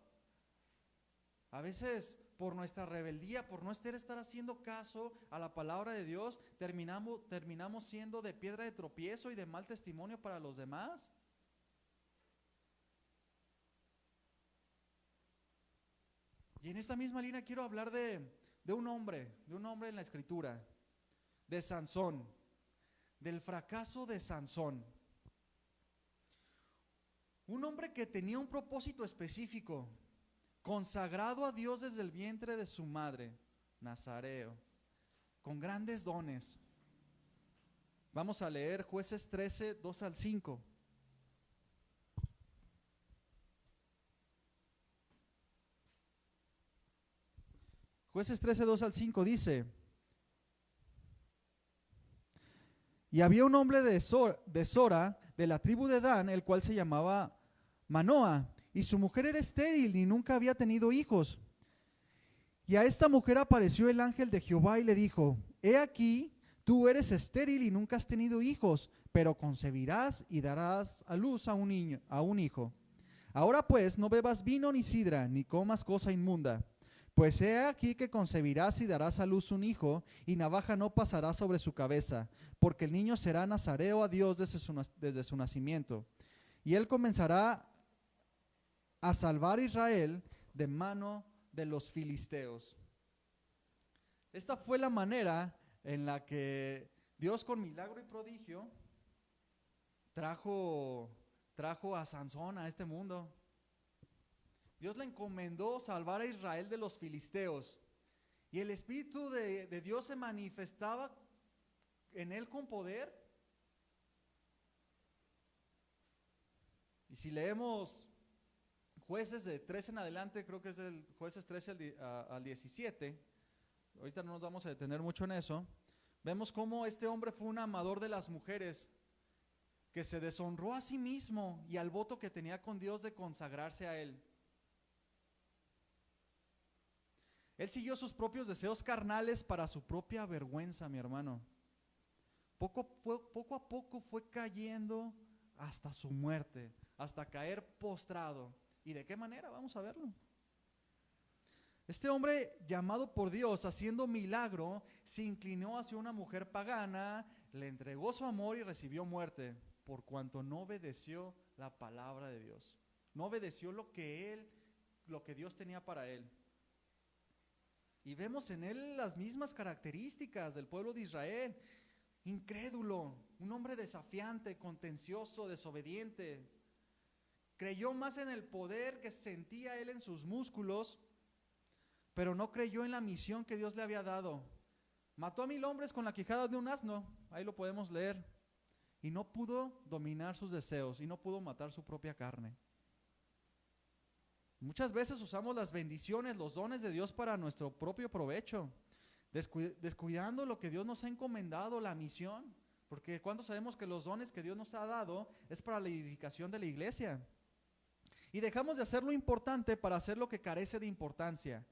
a veces por nuestra rebeldía, por no estar haciendo caso a la palabra de Dios, terminamos siendo de piedra de tropiezo y de mal testimonio para los demás. Y en esta misma línea quiero hablar de un hombre en la Escritura, de Sansón, del fracaso de Sansón. Un hombre que tenía un propósito específico, consagrado a Dios desde el vientre de su madre, nazareo, con grandes dones. Vamos a leer Jueces 13, 2 al 5. Jueces 13, 2 al 5 dice: Y había un hombre de Sora, de la tribu de Dan, el cual se llamaba Manoa, y su mujer era estéril y nunca había tenido hijos. Y a esta mujer apareció el ángel de Jehová y le dijo: He aquí, tú eres estéril y nunca has tenido hijos, pero concebirás y darás a luz a un hijo. Ahora pues, no bebas vino ni sidra, ni comas cosa inmunda. Pues he aquí que concebirás y darás a luz un hijo, y navaja no pasará sobre su cabeza, porque el niño será nazareo a Dios desde su nacimiento. Y él comenzará a salvar a Israel de mano de los filisteos. Esta fue la manera en la que Dios, con milagro y prodigio, trajo a Sansón a este mundo. Dios le encomendó salvar a Israel de los filisteos, y el Espíritu de Dios se manifestaba en él con poder. Y si leemos Jueces de 13 en adelante, creo que es el Jueces 13 al 17, ahorita no nos vamos a detener mucho en eso, vemos cómo este hombre fue un amador de las mujeres, que se deshonró a sí mismo y al voto que tenía con Dios de consagrarse a él. Él siguió sus propios deseos carnales para su propia vergüenza, mi hermano. Poco a poco fue cayendo hasta su muerte, hasta caer postrado. ¿Y de qué manera? Vamos a verlo. Este hombre, llamado por Dios, haciendo milagro, se inclinó hacia una mujer pagana, le entregó su amor y recibió muerte, por cuanto no obedeció la palabra de Dios. No obedeció lo que Dios tenía para él. Y vemos en él las mismas características del pueblo de Israel: incrédulo, un hombre desafiante, contencioso, desobediente. Creyó más en el poder que sentía él en sus músculos, pero no creyó en la misión que Dios le había dado. Mató a 1000 hombres con la quijada de un asno, ahí lo podemos leer, y no pudo dominar sus deseos, y no pudo matar su propia carne. Muchas veces usamos las bendiciones, los dones de Dios para nuestro propio provecho, descuidando lo que Dios nos ha encomendado, la misión, porque cuando sabemos que los dones que Dios nos ha dado es para la edificación de la iglesia, y dejamos de hacer lo importante para hacer lo que carece de importancia.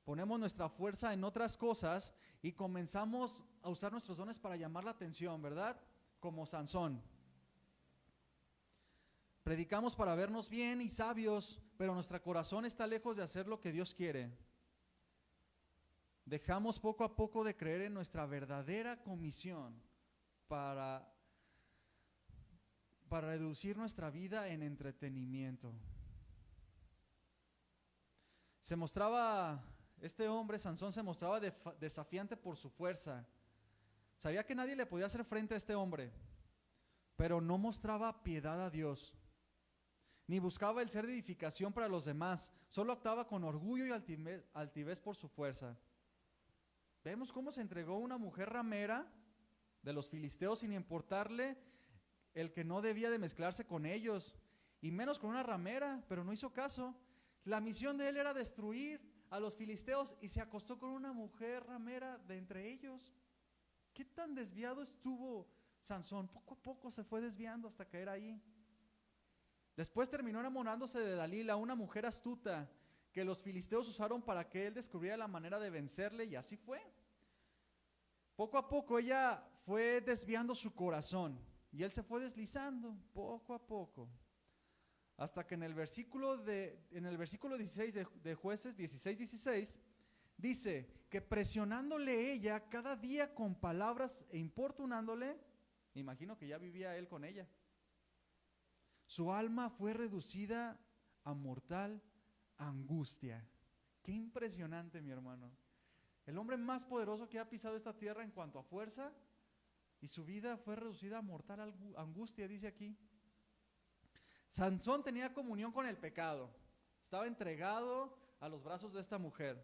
Ponemos nuestra fuerza en otras cosas y comenzamos a usar nuestros dones para llamar la atención, ¿verdad? Como Sansón. Predicamos para vernos bien y sabios, pero nuestro corazón está lejos de hacer lo que Dios quiere. Dejamos poco a poco de creer en nuestra verdadera comisión para reducir nuestra vida en entretenimiento. Este hombre, Sansón, se mostraba desafiante por su fuerza. Sabía que nadie le podía hacer frente a este hombre, pero no mostraba piedad a Dios. ni buscaba el ser de edificación para los demás, solo actuaba con orgullo y altivez por su fuerza. Vemos cómo se entregó una mujer ramera de los filisteos sin importarle el que no debía de mezclarse con ellos, y menos con una ramera, pero no hizo caso. La misión de él era destruir a los filisteos y se acostó con una mujer ramera de entre ellos. ¿Qué tan desviado estuvo Sansón? Poco a poco se fue desviando hasta caer ahí. Después terminó enamorándose de Dalila, una mujer astuta que los filisteos usaron para que él descubriera la manera de vencerle, y así fue. Poco a poco ella fue desviando su corazón y él se fue deslizando poco a poco, hasta que en el versículo 16 de Jueces 16:16 dice que presionándole ella cada día con palabras e importunándole, me imagino que ya vivía él con ella, su alma fue reducida a mortal angustia. Qué impresionante, mi hermano. El hombre más poderoso que ha pisado esta tierra en cuanto a fuerza, y su vida fue reducida a mortal angustia, dice aquí. Sansón tenía comunión con el pecado, estaba entregado a los brazos de esta mujer,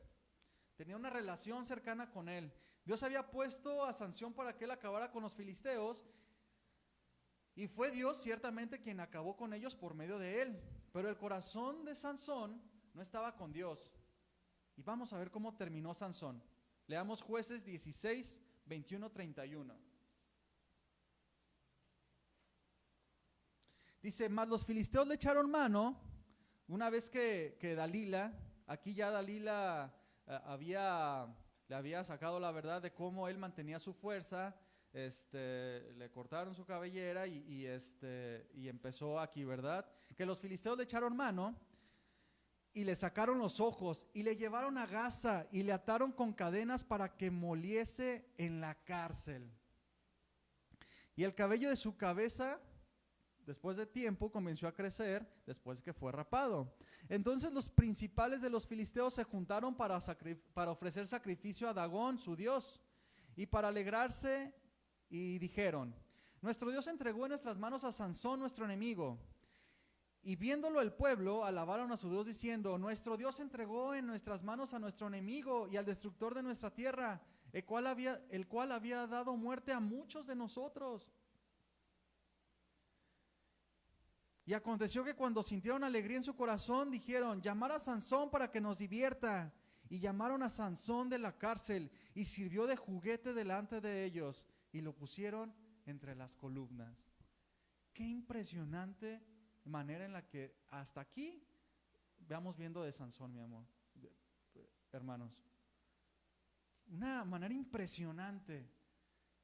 tenía una relación cercana con él. Dios había puesto a Sansón para que él acabara con los filisteos, y fue Dios ciertamente quien acabó con ellos por medio de él, pero el corazón de Sansón no estaba con Dios. Y vamos a ver cómo terminó Sansón. Leamos Jueces 16, 21, 31. Dice, mas los filisteos le echaron mano, una vez que Dalila, aquí ya Dalila le había sacado la verdad de cómo él mantenía su fuerza, le cortaron su cabellera y empezó aquí, ¿verdad? Que los filisteos le echaron mano y le sacaron los ojos y le llevaron a Gaza y le ataron con cadenas para que moliese en la cárcel. Y el cabello de su cabeza, después de tiempo, comenzó a crecer después que fue rapado. Entonces los principales de los filisteos se juntaron para ofrecer sacrificio a Dagón, su dios, y para alegrarse, y dijeron, nuestro Dios entregó en nuestras manos a Sansón, nuestro enemigo. Y viéndolo el pueblo, alabaron a su Dios diciendo, nuestro Dios entregó en nuestras manos a nuestro enemigo y al destructor de nuestra tierra, el cual había dado muerte a muchos de nosotros. Y aconteció que cuando sintieron alegría en su corazón, dijeron, llamar a Sansón para que nos divierta. Y llamaron a Sansón de la cárcel y sirvió de juguete delante de ellos y lo pusieron entre las columnas. Qué impresionante manera en la que hasta aquí vamos viendo de Sansón, mi amor, hermanos. Una manera impresionante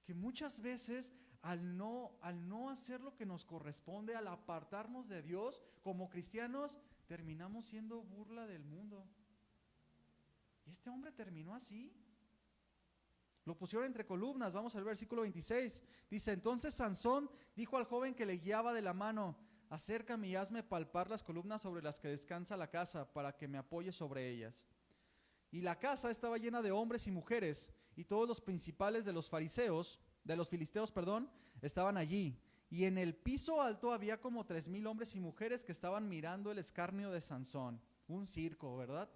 que muchas veces al no hacer lo que nos corresponde, al apartarnos de Dios como cristianos, terminamos siendo burla del mundo. Y este hombre terminó así. Lo pusieron entre columnas. Vamos al versículo 26. Dice, entonces Sansón dijo al joven que le guiaba de la mano, acércame y hazme palpar las columnas sobre las que descansa la casa, para que me apoye sobre ellas. Y la casa estaba llena de hombres y mujeres, y todos los principales de los filisteos, estaban allí. Y en el piso alto había como 3,000 hombres y mujeres que estaban mirando el escarnio de Sansón. Un circo, ¿verdad?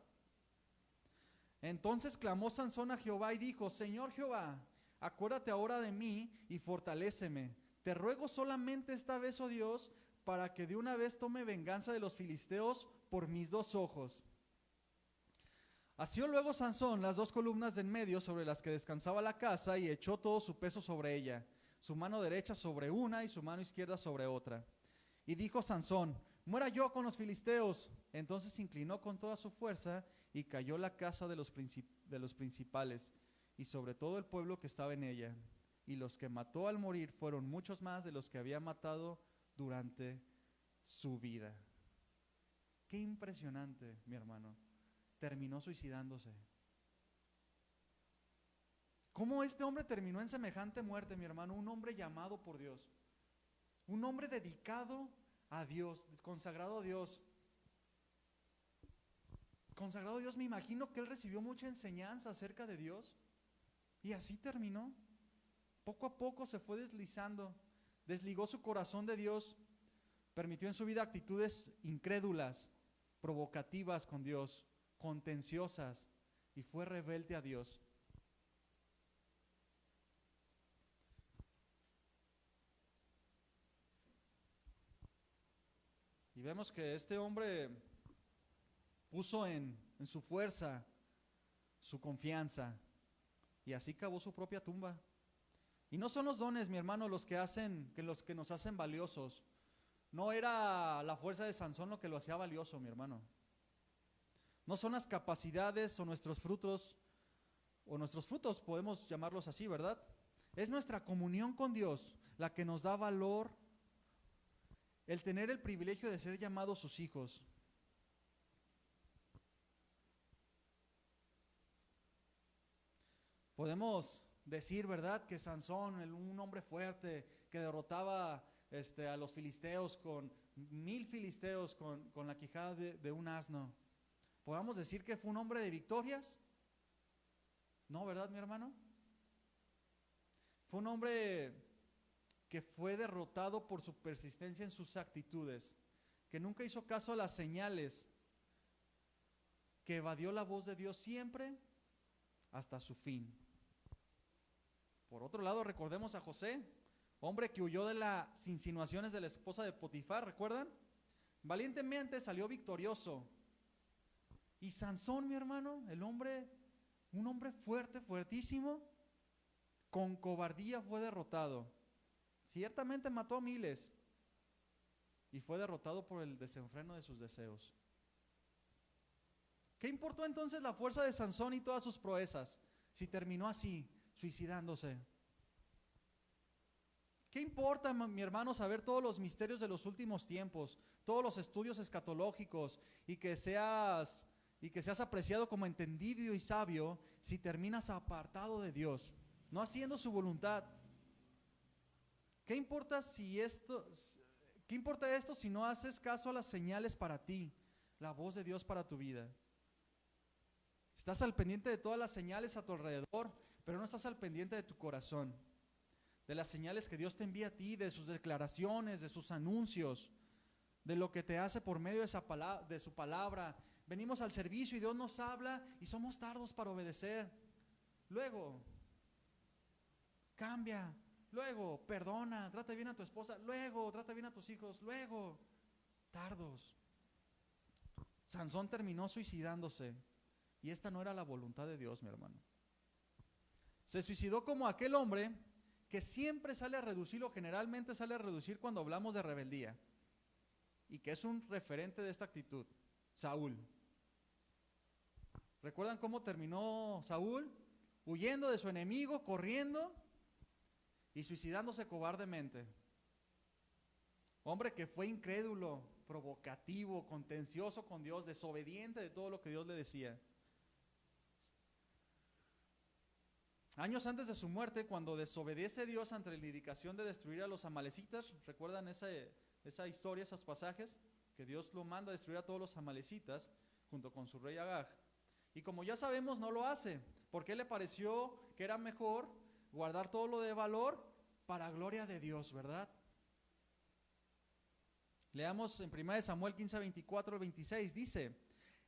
Entonces clamó Sansón a Jehová y dijo, Señor Jehová, acuérdate ahora de mí y fortaléceme. Te ruego solamente esta vez, oh Dios, para que de una vez tome venganza de los filisteos por mis 2 ojos. Asió luego Sansón las 2 columnas de en medio sobre las que descansaba la casa y echó todo su peso sobre ella, su mano derecha sobre una y su mano izquierda sobre otra. Y dijo Sansón, muera yo con los filisteos. Entonces se inclinó con toda su fuerza y cayó la casa de los principales y sobre todo el pueblo que estaba en ella. Y los que mató al morir fueron muchos más de los que había matado durante su vida. Qué impresionante, mi hermano. Terminó suicidándose. ¿Cómo este hombre terminó en semejante muerte, mi hermano? Un hombre llamado por Dios, un hombre dedicado a Dios, consagrado a Dios. Consagrado a Dios, me imagino que él recibió mucha enseñanza acerca de Dios y así terminó. Poco a poco se fue deslizando, desligó su corazón de Dios. Permitió en su vida actitudes incrédulas, provocativas con Dios, contenciosas, y fue rebelde a Dios. Y vemos que este hombre puso en su fuerza, su confianza, y así cavó su propia tumba. Y no son los dones, mi hermano, los que nos hacen valiosos. No era la fuerza de Sansón lo que lo hacía valioso, mi hermano. No son las capacidades o nuestros frutos podemos llamarlos así, ¿verdad? Es nuestra comunión con Dios la que nos da valor, el tener el privilegio de ser llamados sus hijos. Podemos decir, ¿verdad?, que Sansón, un hombre fuerte que derrotaba a los filisteos con 1000 filisteos con la quijada de un asno. ¿Podemos decir que fue un hombre de victorias? No, ¿verdad, mi hermano? Fue un hombre que fue derrotado por su persistencia en sus actitudes, que nunca hizo caso a las señales, que evadió la voz de Dios siempre hasta su fin. Por otro lado, recordemos a José, hombre que huyó de las insinuaciones de la esposa de Potifar, ¿recuerdan? Valientemente salió victorioso. Y Sansón, mi hermano, un hombre fuerte, fuertísimo, con cobardía fue derrotado. Ciertamente mató a miles y fue derrotado por el desenfreno de sus deseos. ¿Qué importó entonces la fuerza de Sansón y todas sus proezas si terminó así, suicidándose? ¿Qué importa, mi hermano, saber todos los misterios de los últimos tiempos, todos los estudios escatológicos y que seas apreciado como entendido y sabio si terminas apartado de Dios, no haciendo su voluntad? ¿Qué importa esto si no haces caso a las señales para ti, la voz de Dios para tu vida? Estás al pendiente de todas las señales a tu alrededor, pero no estás al pendiente de tu corazón, de las señales que Dios te envía a ti, de sus declaraciones, de sus anuncios, de lo que te hace por medio de su palabra. Venimos al servicio y Dios nos habla y somos tardos para obedecer. Luego, cambia. Luego, perdona, trata bien a tu esposa. Luego, trata bien a tus hijos. Luego, tardos. Sansón terminó suicidándose. Y esta no era la voluntad de Dios, mi hermano. Se suicidó como aquel hombre que siempre sale a reducir, o generalmente sale a reducir cuando hablamos de rebeldía. Y que es un referente de esta actitud, Saúl. ¿Recuerdan cómo terminó Saúl? Huyendo de su enemigo, corriendo y suicidándose cobardemente. Hombre que fue incrédulo, provocativo, contencioso con Dios, desobediente de todo lo que Dios le decía. Años antes de su muerte, cuando desobedece a Dios ante la indicación de destruir a los amalecitas, ¿recuerdan esa historia, esos pasajes? Que Dios lo manda a destruir a todos los amalecitas junto con su rey Agag. Y como ya sabemos, no lo hace, porque le pareció que era mejor guardar todo lo de valor para gloria de Dios, ¿verdad? Leamos en 1 Samuel 15, 24, 26, dice: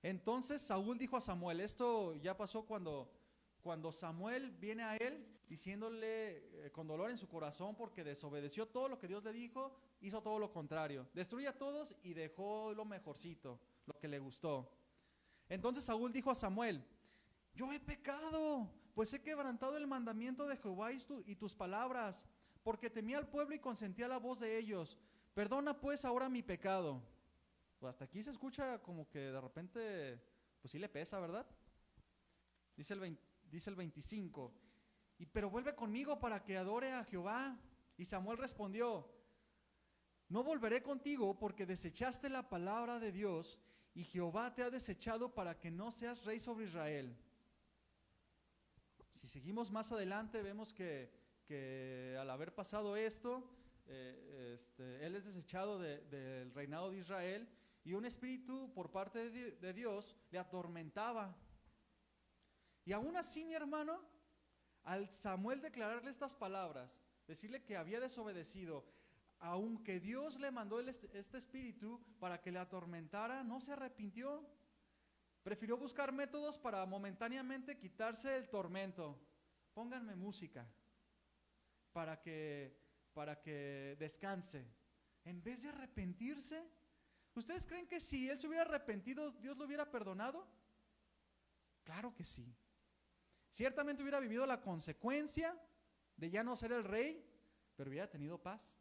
entonces Saúl dijo a Samuel, esto ya pasó cuando Samuel viene a él diciéndole con dolor en su corazón porque desobedeció todo lo que Dios le dijo, hizo todo lo contrario, destruyó a todos y dejó lo mejorcito, lo que le gustó. Entonces Saúl dijo a Samuel: yo he pecado, pues he quebrantado el mandamiento de Jehová y tus palabras, porque temí al pueblo y consentí a la voz de ellos. Perdona pues ahora mi pecado. Pues hasta aquí se escucha como que de repente, pues sí le pesa, ¿verdad? Dice el 25, pero vuelve conmigo para que adore a Jehová. Y Samuel respondió: no volveré contigo porque desechaste la palabra de Dios y Jehová te ha desechado para que no seas rey sobre Israel. Si seguimos más adelante vemos que al haber pasado esto, él es desechado del reinado de Israel y un espíritu por parte de Dios le atormentaba. Y aún así, mi hermano, al Samuel declararle estas palabras, decirle que había desobedecido, aunque Dios le mandó este espíritu para que le atormentara, no se arrepintió. Prefirió buscar métodos para momentáneamente quitarse el tormento. Pónganme música para que descanse. En vez de arrepentirse, ¿ustedes creen que si él se hubiera arrepentido, Dios lo hubiera perdonado? Claro que sí. Ciertamente hubiera vivido la consecuencia de ya no ser el rey, pero hubiera tenido paz.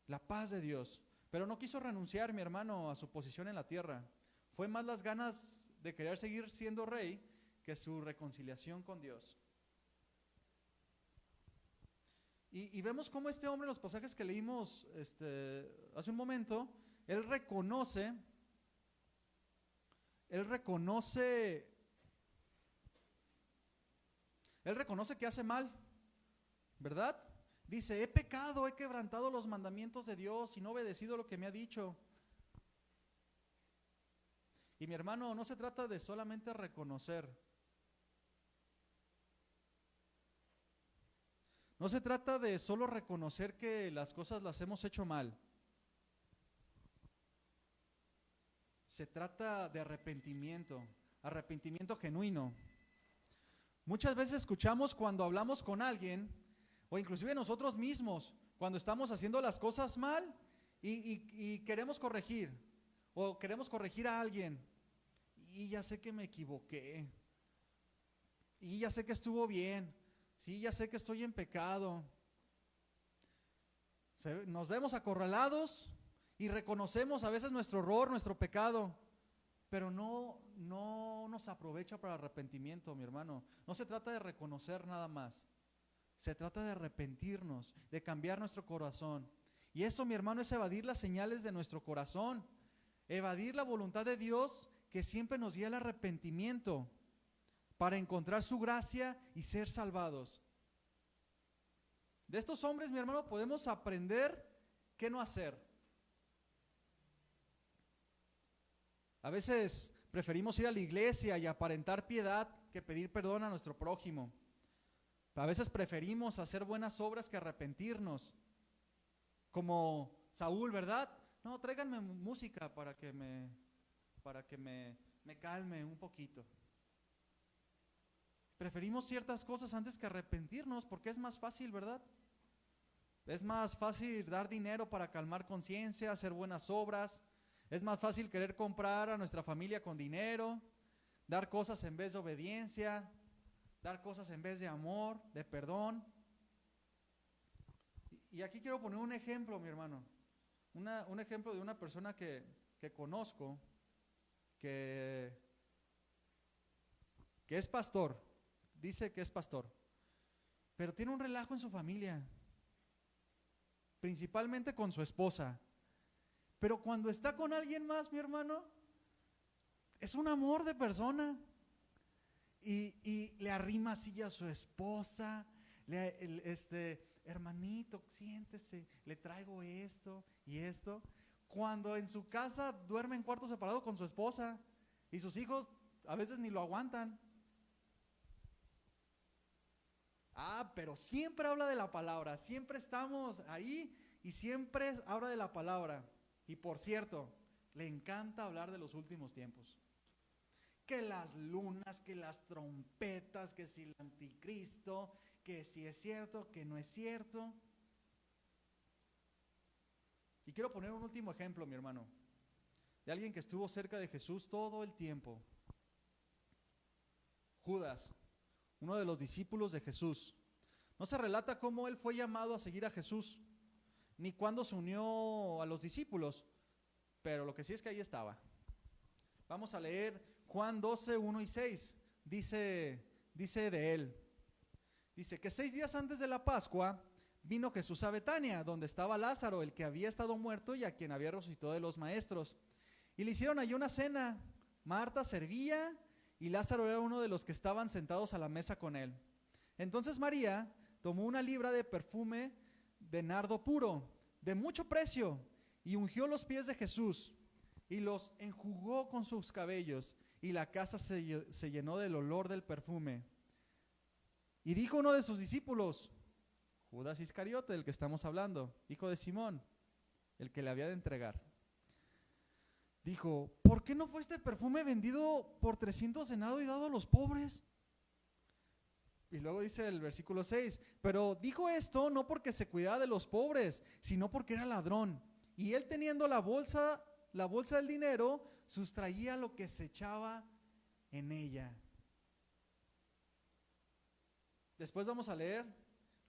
La paz de Dios. Pero no quiso renunciar, mi hermano, a su posición en la tierra. Fue más las ganas de querer seguir siendo rey que su reconciliación con Dios. Y vemos cómo este hombre, en los pasajes que leímos hace un momento, él reconoce que hace mal, ¿verdad? Dice, he pecado, he quebrantado los mandamientos de Dios y no he obedecido lo que me ha dicho. Y mi hermano, no se trata de solamente reconocer. No se trata de solo reconocer que las cosas las hemos hecho mal. Se trata de arrepentimiento, arrepentimiento genuino. Muchas veces escuchamos cuando hablamos con alguien, o inclusive nosotros mismos, cuando estamos haciendo las cosas mal y queremos corregir, o queremos corregir a alguien, y ya sé que me equivoqué, y ya sé que estuvo bien, sí, ya sé que estoy en pecado. Nos vemos acorralados y reconocemos a veces nuestro error, nuestro pecado, pero no nos aprovecha para arrepentimiento, mi hermano. No se trata de reconocer nada más. Se trata de arrepentirnos, de cambiar nuestro corazón. Y esto, mi hermano, es evadir las señales de nuestro corazón, evadir la voluntad de Dios que siempre nos guía al arrepentimiento para encontrar su gracia y ser salvados. De estos hombres, mi hermano, podemos aprender qué no hacer. A veces preferimos ir a la iglesia y aparentar piedad que pedir perdón a nuestro prójimo. A veces preferimos hacer buenas obras que arrepentirnos. Como Saúl, ¿verdad? No, tráiganme música para que me calme un poquito. Preferimos ciertas cosas antes que arrepentirnos porque es más fácil, ¿verdad? Es más fácil dar dinero para calmar conciencia, hacer buenas obras. Es más fácil querer comprar a nuestra familia con dinero, dar cosas en vez de obediencia, dar cosas en vez de amor, de perdón. Y aquí quiero poner un ejemplo, mi hermano. Un ejemplo de una persona que conozco, que es pastor. Dice que es pastor, pero tiene un relajo en su familia, principalmente con su esposa. Pero cuando está con alguien más, mi hermano, es un amor de persona. Y le arrima así a su esposa, hermanito, siéntese, le traigo esto y esto. Cuando en su casa duerme en cuarto separado con su esposa y sus hijos a veces ni lo aguantan. Pero siempre habla de la palabra, siempre estamos ahí y siempre habla de la palabra. Y por cierto, le encanta hablar de los últimos tiempos. Que las lunas, que las trompetas, que si el anticristo, que si es cierto, que no es cierto. Y quiero poner un último ejemplo, mi hermano, de alguien que estuvo cerca de Jesús todo el tiempo. Judas, uno de los discípulos de Jesús. No se relata cómo él fue llamado a seguir a Jesús, ni cuándo se unió a los discípulos, pero lo que sí es que ahí estaba. Vamos a leer Juan 12, 1 y 6. Dice de él. Dice que 6 días antes de la Pascua vino Jesús a Betania, donde estaba Lázaro, el que había estado muerto y a quien había resucitado de los maestros. Y le hicieron allí una cena. Marta servía y Lázaro era uno de los que estaban sentados a la mesa con él. Entonces María tomó una libra de perfume de nardo puro, de mucho precio, y ungió los pies de Jesús y los enjugó con sus cabellos, y la casa se llenó del olor del perfume. Y dijo uno de sus discípulos, Judas Iscariote, del que estamos hablando, hijo de Simón, el que le había de entregar. Dijo, ¿por qué no fue este perfume vendido por 300 denaros y dado a los pobres? Y luego dice el versículo 6, pero dijo esto no porque se cuidaba de los pobres, sino porque era ladrón. Y él, teniendo la bolsa del dinero, sustraía lo que se echaba en ella. Después vamos a leer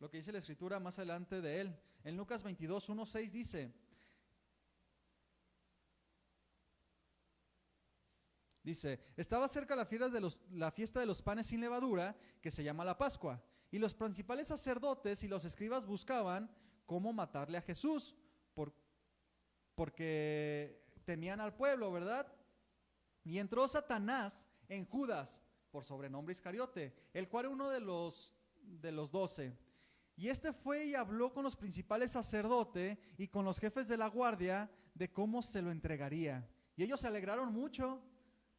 lo que dice la escritura más adelante de él. En Lucas 22, 1, 6 dice, estaba cerca la fiesta de los panes sin levadura, que se llama la Pascua, y los principales sacerdotes y los escribas buscaban cómo matarle a Jesús, porque temían al pueblo, ¿verdad? Y entró Satanás en Judas, por sobrenombre Iscariote, el cual era uno de los 12. Y este fue y habló con los principales sacerdotes y con los jefes de la guardia de cómo se lo entregaría. Y ellos se alegraron mucho.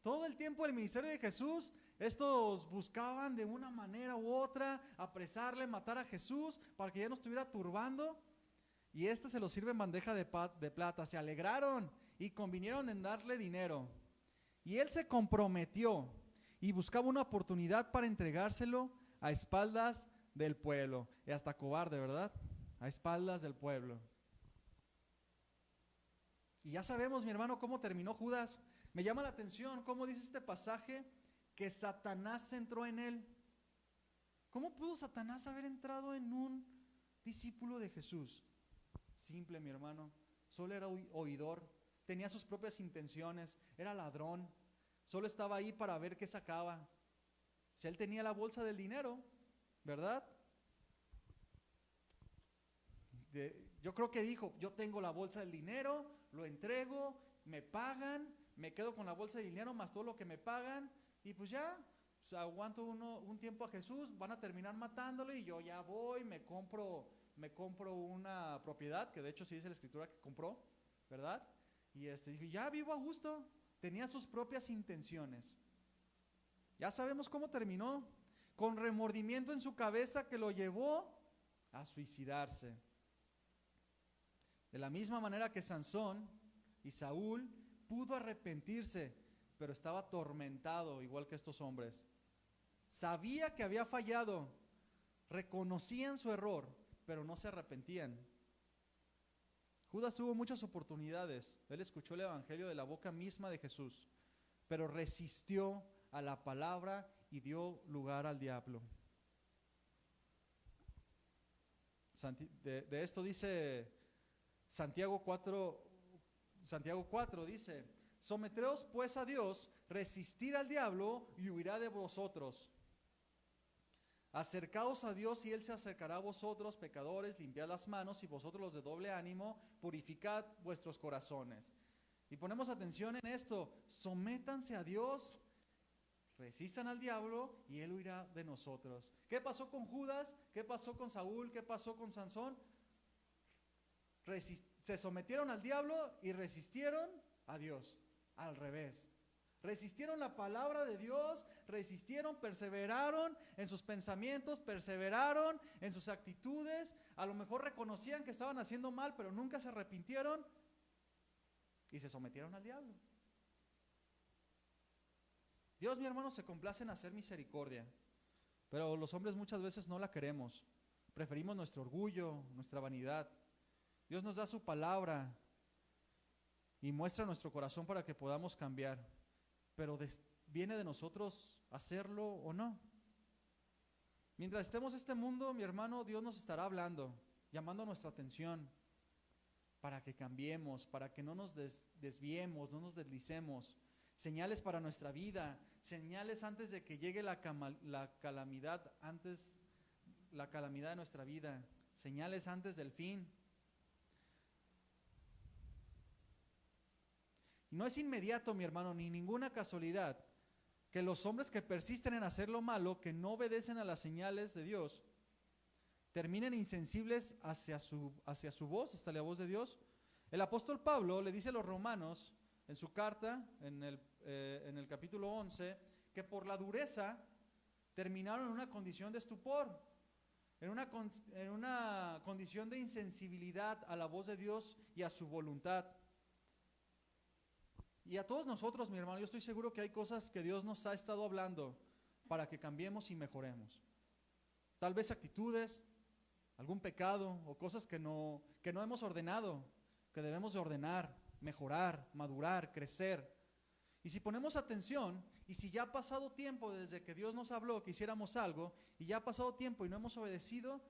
Todo el tiempo del ministerio de Jesús, estos buscaban de una manera u otra apresarle, matar a Jesús para que ya no estuviera turbando. Y se lo sirve en bandeja de plata. Se alegraron y convinieron en darle dinero. Y él se comprometió y buscaba una oportunidad para entregárselo a espaldas del pueblo. Y hasta cobarde, ¿verdad? A espaldas del pueblo. Y ya sabemos, mi hermano, cómo terminó Judas. Me llama la atención cómo dice este pasaje que Satanás entró en él. ¿Cómo pudo Satanás haber entrado en un discípulo de Jesús? Simple, mi hermano. Solo era oidor, tenía sus propias intenciones, era ladrón, solo estaba ahí para ver qué sacaba. Si él tenía la bolsa del dinero, ¿verdad? Yo creo que dijo, yo tengo la bolsa del dinero, lo entrego, me pagan, me quedo con la bolsa de dinero más todo lo que me pagan y pues ya, aguanto un tiempo a Jesús, van a terminar matándolo y yo ya voy, me compro una propiedad, que de hecho sí dice la escritura que compró, ¿verdad? Y dijo, ya vivo a gusto, tenía sus propias intenciones. Ya sabemos cómo terminó, con remordimiento en su cabeza que lo llevó a suicidarse. De la misma manera que Sansón y Saúl pudo arrepentirse, pero estaba atormentado igual que estos hombres. Sabía que había fallado, reconocían su error, pero no se arrepentían. Judas tuvo muchas oportunidades. Él escuchó el evangelio de la boca misma de Jesús, pero resistió a la palabra y dio lugar al diablo. De esto dice Santiago 4 dice, someteos pues a Dios, resistir al diablo y huirá de vosotros. Acercaos a Dios y Él se acercará a vosotros, pecadores, limpiad las manos, y vosotros los de doble ánimo, purificad vuestros corazones. Y ponemos atención en esto, sométanse a Dios, resistan al diablo y Él huirá de nosotros. ¿Qué pasó con Judas? ¿Qué pasó con Saúl? ¿Qué pasó con Sansón? Se sometieron al diablo y resistieron a Dios, al revés. Resistieron la palabra de Dios, perseveraron en sus pensamientos, perseveraron en sus actitudes, a lo mejor reconocían que estaban haciendo mal, pero nunca se arrepintieron y se sometieron al diablo. Dios, mi hermano, se complace en hacer misericordia, pero los hombres muchas veces no la queremos. Preferimos nuestro orgullo, nuestra vanidad. Dios nos da su palabra y muestra nuestro corazón para que podamos cambiar. Pero viene de nosotros hacerlo o no. Mientras estemos en este mundo, mi hermano, Dios nos estará hablando, llamando nuestra atención para que cambiemos, para que no nos desviemos, no nos deslicemos. Señales para nuestra vida, señales antes de que llegue la calamidad de nuestra vida, señales antes del fin. No es inmediato, mi hermano, ni ninguna casualidad que los hombres que persisten en hacer lo malo, que no obedecen a las señales de Dios, terminen insensibles hacia su voz, hasta la voz de Dios. El apóstol Pablo le dice a los romanos en su carta, en el capítulo 11, que por la dureza terminaron en una condición de estupor. en una condición de insensibilidad a la voz de Dios y a su voluntad. Y a todos nosotros, mi hermano, yo estoy seguro que hay cosas que Dios nos ha estado hablando para que cambiemos y mejoremos. Tal vez actitudes, algún pecado o cosas que no hemos ordenado, que debemos de ordenar, mejorar, madurar, crecer. Y si ponemos atención, y si ya ha pasado tiempo desde que Dios nos habló que hiciéramos algo, y ya ha pasado tiempo y no hemos obedecido,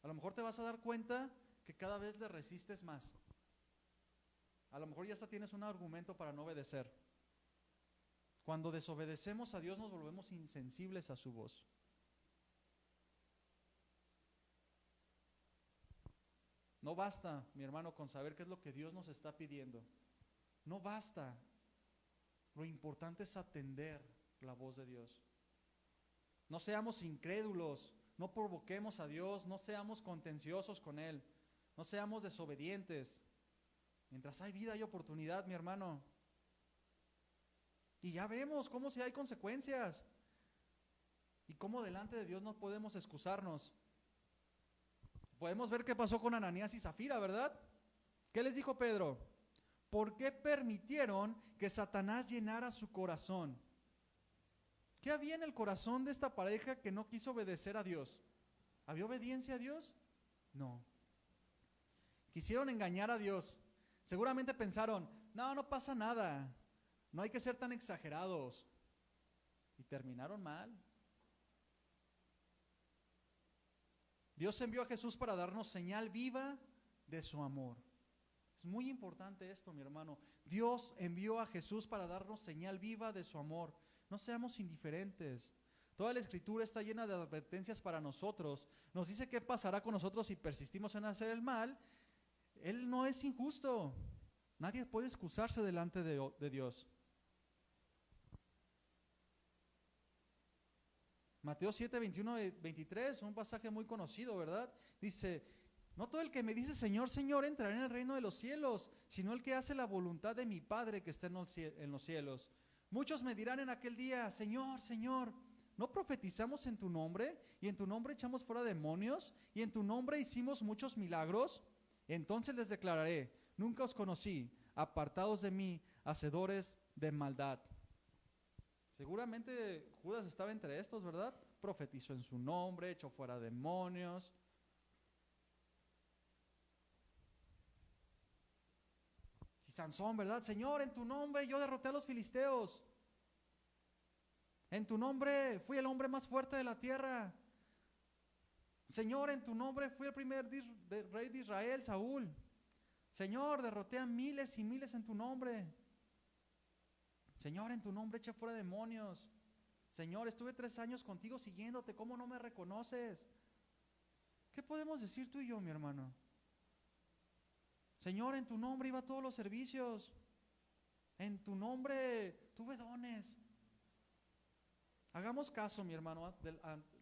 a lo mejor te vas a dar cuenta que cada vez le resistes más. A lo mejor ya hasta tienes un argumento para no obedecer. Cuando desobedecemos a Dios nos volvemos insensibles a su voz. No basta, mi hermano, con saber qué es lo que Dios nos está pidiendo. No basta. Lo importante es atender la voz de Dios. No seamos incrédulos, no provoquemos a Dios, no seamos contenciosos con Él, no seamos desobedientes. Mientras hay vida hay oportunidad, mi hermano. Y ya vemos cómo si hay consecuencias y cómo delante de Dios no podemos excusarnos. Podemos ver qué pasó con Ananías y Zafira, ¿verdad? ¿Qué les dijo Pedro? ¿Por qué permitieron que Satanás llenara su corazón? ¿Qué había en el corazón de esta pareja que no quiso obedecer a Dios? ¿Había obediencia a Dios? No. Quisieron engañar a Dios. Seguramente pensaron, no pasa nada, no hay que ser tan exagerados. Y terminaron mal. Dios envió a Jesús para darnos señal viva de su amor. Es muy importante esto, mi hermano. Dios envió a Jesús para darnos señal viva de su amor. No seamos indiferentes. Toda la Escritura está llena de advertencias para nosotros. Nos dice qué pasará con nosotros si persistimos en hacer el mal. Él no es injusto. Nadie puede excusarse delante de Dios. Mateo 7, 21 y 23, un pasaje muy conocido, ¿verdad? Dice, no todo el que me dice Señor, Señor entrará en el reino de los cielos, sino el que hace la voluntad de mi Padre que está en los cielos. Muchos me dirán en aquel día, Señor, Señor, ¿no profetizamos en tu nombre? Y en tu nombre echamos fuera demonios, y en tu nombre hicimos muchos milagros. Entonces les declararé, nunca os conocí, apartados de mí, hacedores de maldad. Seguramente Judas estaba entre estos, ¿verdad? Profetizó en su nombre, echó fuera demonios. Y Sansón, ¿verdad? Señor, en tu nombre yo derroté a los filisteos. En tu nombre fui el hombre más fuerte de la tierra. Señor, en tu nombre fui el primer rey de Israel, Saúl. Señor, derroté a miles y miles en tu nombre. Señor, en tu nombre eché fuera demonios. Señor, estuve 3 años contigo siguiéndote, ¿cómo no me reconoces? ¿Qué podemos decir tú y yo, mi hermano? Señor, en tu nombre iba a todos los servicios. En tu nombre tuve dones. Hagamos caso, mi hermano,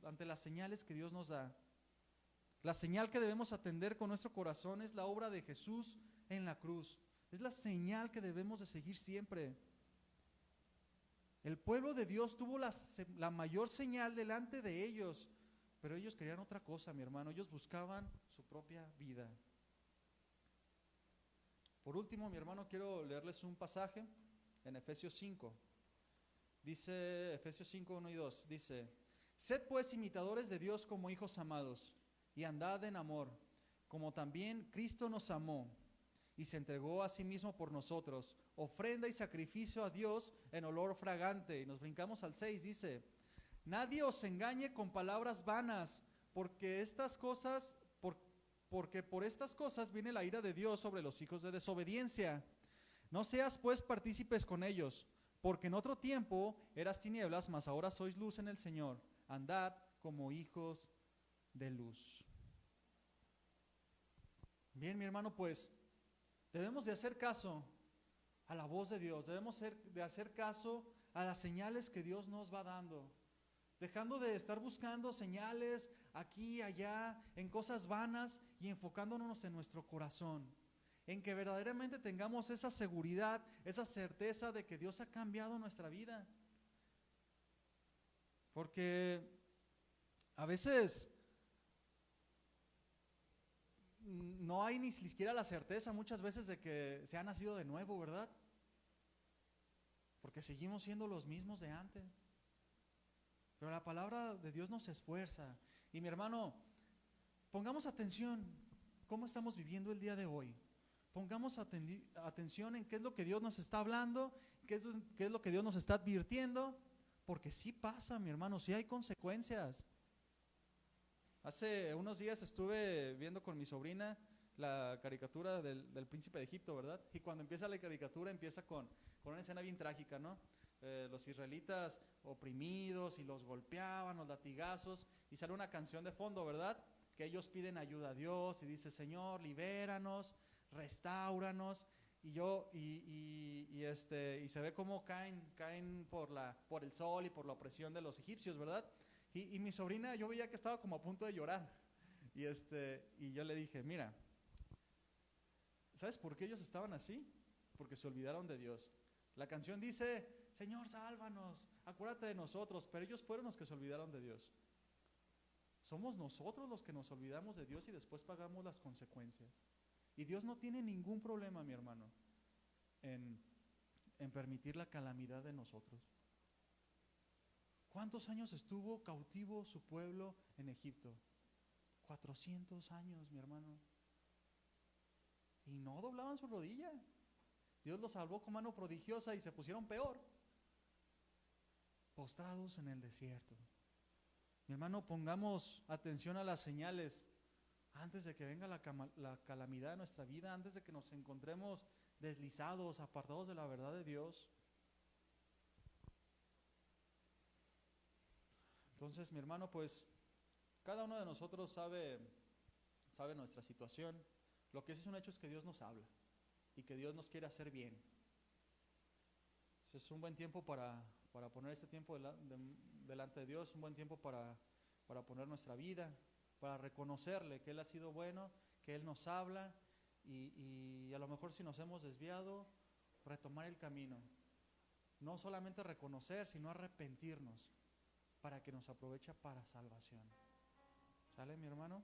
ante las señales que Dios nos da. La señal que debemos atender con nuestro corazón es la obra de Jesús en la cruz. Es la señal que debemos de seguir siempre. El pueblo de Dios tuvo la mayor señal delante de ellos, pero ellos querían otra cosa, mi hermano. Ellos buscaban su propia vida. Por último, mi hermano, quiero leerles un pasaje en Efesios 5. Dice Efesios 5, 1 y 2. Dice, sed pues imitadores de Dios como hijos amados, y andad en amor, como también Cristo nos amó y se entregó a sí mismo por nosotros, ofrenda y sacrificio a Dios en olor fragante. Y nos brincamos al 6, dice, nadie os engañe con palabras vanas, porque por estas cosas viene la ira de Dios sobre los hijos de desobediencia. No seas pues partícipes con ellos, porque en otro tiempo eras tinieblas, mas ahora sois luz en el Señor. Andad como hijos de luz. Bien, mi hermano, pues debemos de hacer caso a la voz de Dios, debemos de hacer caso a las señales que Dios nos va dando, dejando de estar buscando señales aquí y allá en cosas vanas y enfocándonos en nuestro corazón, en que verdaderamente tengamos esa seguridad, esa certeza de que Dios ha cambiado nuestra vida. Porque a veces no hay ni siquiera la certeza muchas veces de que se ha nacido de nuevo, ¿verdad? Porque seguimos siendo los mismos de antes. Pero la palabra de Dios nos esfuerza. Y mi hermano, pongamos atención cómo estamos viviendo el día de hoy. Pongamos atención en qué es lo que Dios nos está hablando, qué es lo que Dios nos está advirtiendo, porque sí pasa, mi hermano, sí hay consecuencias. Hace unos días estuve viendo con mi sobrina la caricatura del príncipe de Egipto, ¿verdad? Y cuando empieza la caricatura empieza con una escena bien trágica, ¿no? Los israelitas oprimidos y los golpeaban, los latigazos, y sale una canción de fondo, ¿verdad? Que ellos piden ayuda a Dios y dice: Señor, libéranos, restáuranos. Y se ve cómo caen por el sol y por la opresión de los egipcios, ¿verdad? Y mi sobrina, yo veía que estaba como a punto de llorar. Y yo le dije: mira, ¿sabes por qué ellos estaban así? Porque se olvidaron de Dios. La canción dice: Señor, sálvanos, acuérdate de nosotros. Pero ellos fueron los que se olvidaron de Dios. Somos nosotros los que nos olvidamos de Dios y después pagamos las consecuencias. Y Dios no tiene ningún problema, mi hermano, en permitir la calamidad de nosotros. ¿Cuántos años estuvo cautivo su pueblo en Egipto? 400 años, mi hermano. Y no doblaban su rodilla. Dios los salvó con mano prodigiosa y se pusieron peor, postrados en el desierto. Mi hermano, pongamos atención a las señales antes de que venga la calamidad de nuestra vida, antes de que nos encontremos deslizados, apartados de la verdad de Dios. Entonces, mi hermano, pues cada uno de nosotros sabe nuestra situación. Lo que es un hecho es que Dios nos habla y que Dios nos quiere hacer bien. Es un buen tiempo para poner este tiempo delante de Dios, un buen tiempo para poner nuestra vida, para reconocerle que Él ha sido bueno, que Él nos habla y a lo mejor si nos hemos desviado, retomar el camino. No solamente reconocer, sino arrepentirnos para que nos aproveche para salvación. ¿Sale, mi hermano?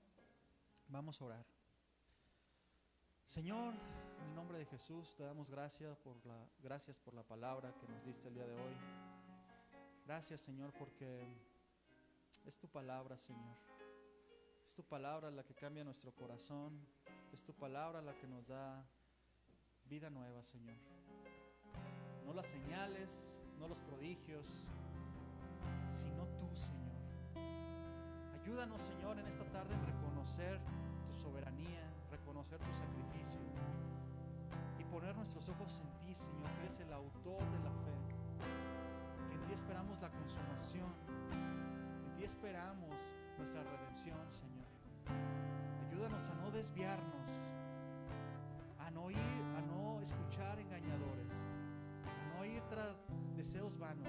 Vamos a orar. Señor, en el nombre de Jesús te damos gracias por la palabra que nos diste el día de hoy. Gracias, Señor, porque es tu palabra, Señor. Es tu palabra la que cambia nuestro corazón. Es tu palabra la que nos da vida nueva, Señor. No las señales, no los prodigios, sino tú, Señor. Ayúdanos, Señor, en esta tarde en reconocer tu soberanía, reconocer tu sacrificio y poner nuestros ojos en ti, Señor, que eres el autor de la fe, que en ti esperamos la consumación, que en ti esperamos nuestra redención, Señor. Ayúdanos a no desviarnos, a no escuchar engañadores, a no ir tras deseos vanos.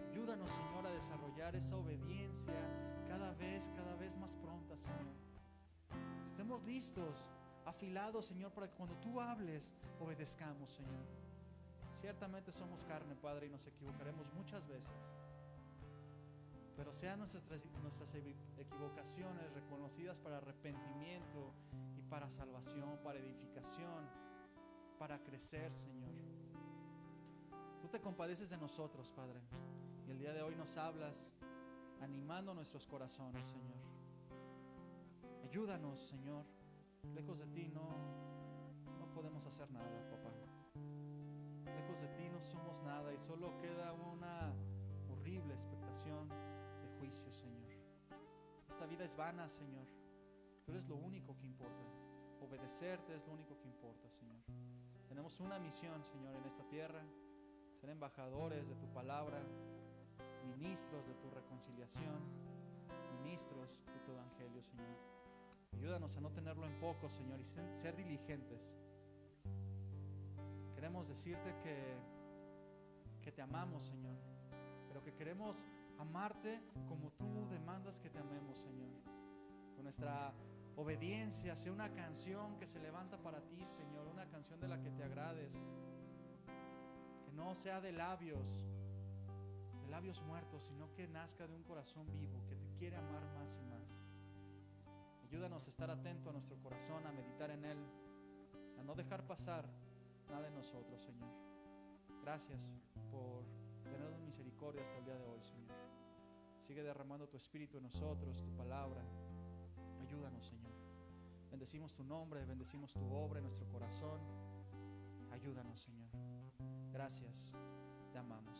Ayúdanos, Señor, a desarrollar esa obediencia cada vez más pronta, Señor. Estemos listos, afilados, Señor, para que cuando tú hables, obedezcamos, Señor. Ciertamente somos carne, Padre, y nos equivocaremos muchas veces. Pero sean nuestras equivocaciones reconocidas para arrepentimiento y para salvación, para edificación, para crecer, Señor. Tú te compadeces de nosotros, Padre, y el día de hoy nos hablas animando nuestros corazones, Señor. Ayúdanos, Señor. Lejos de ti no podemos hacer nada, papá. Lejos de ti no somos nada y solo queda una horrible expectación de juicio, Señor. Esta vida es vana, Señor. Tú eres lo único que importa. Obedecerte es lo único que importa, Señor. Tenemos una misión, Señor, en esta tierra: ser embajadores de tu palabra, ministros de tu reconciliación, ministros de tu evangelio, Señor. Ayúdanos a no tenerlo en poco, Señor, y ser diligentes. Queremos decirte que te amamos, Señor, pero que queremos amarte como tú demandas que te amemos, Señor. Con nuestra obediencia sea una canción que se levanta para ti, Señor, una canción de la que te agrades. Que no sea de labios muertos, sino que nazca de un corazón vivo que te quiere amar más y más. Ayúdanos a estar atento a nuestro corazón, a meditar en Él, a no dejar pasar nada de nosotros, Señor. Gracias por tenernos misericordia hasta el día de hoy, Señor. Sigue derramando tu Espíritu en nosotros, tu palabra. Ayúdanos, Señor. Bendecimos tu nombre, bendecimos tu obra en nuestro corazón. Ayúdanos, Señor. Gracias, te amamos.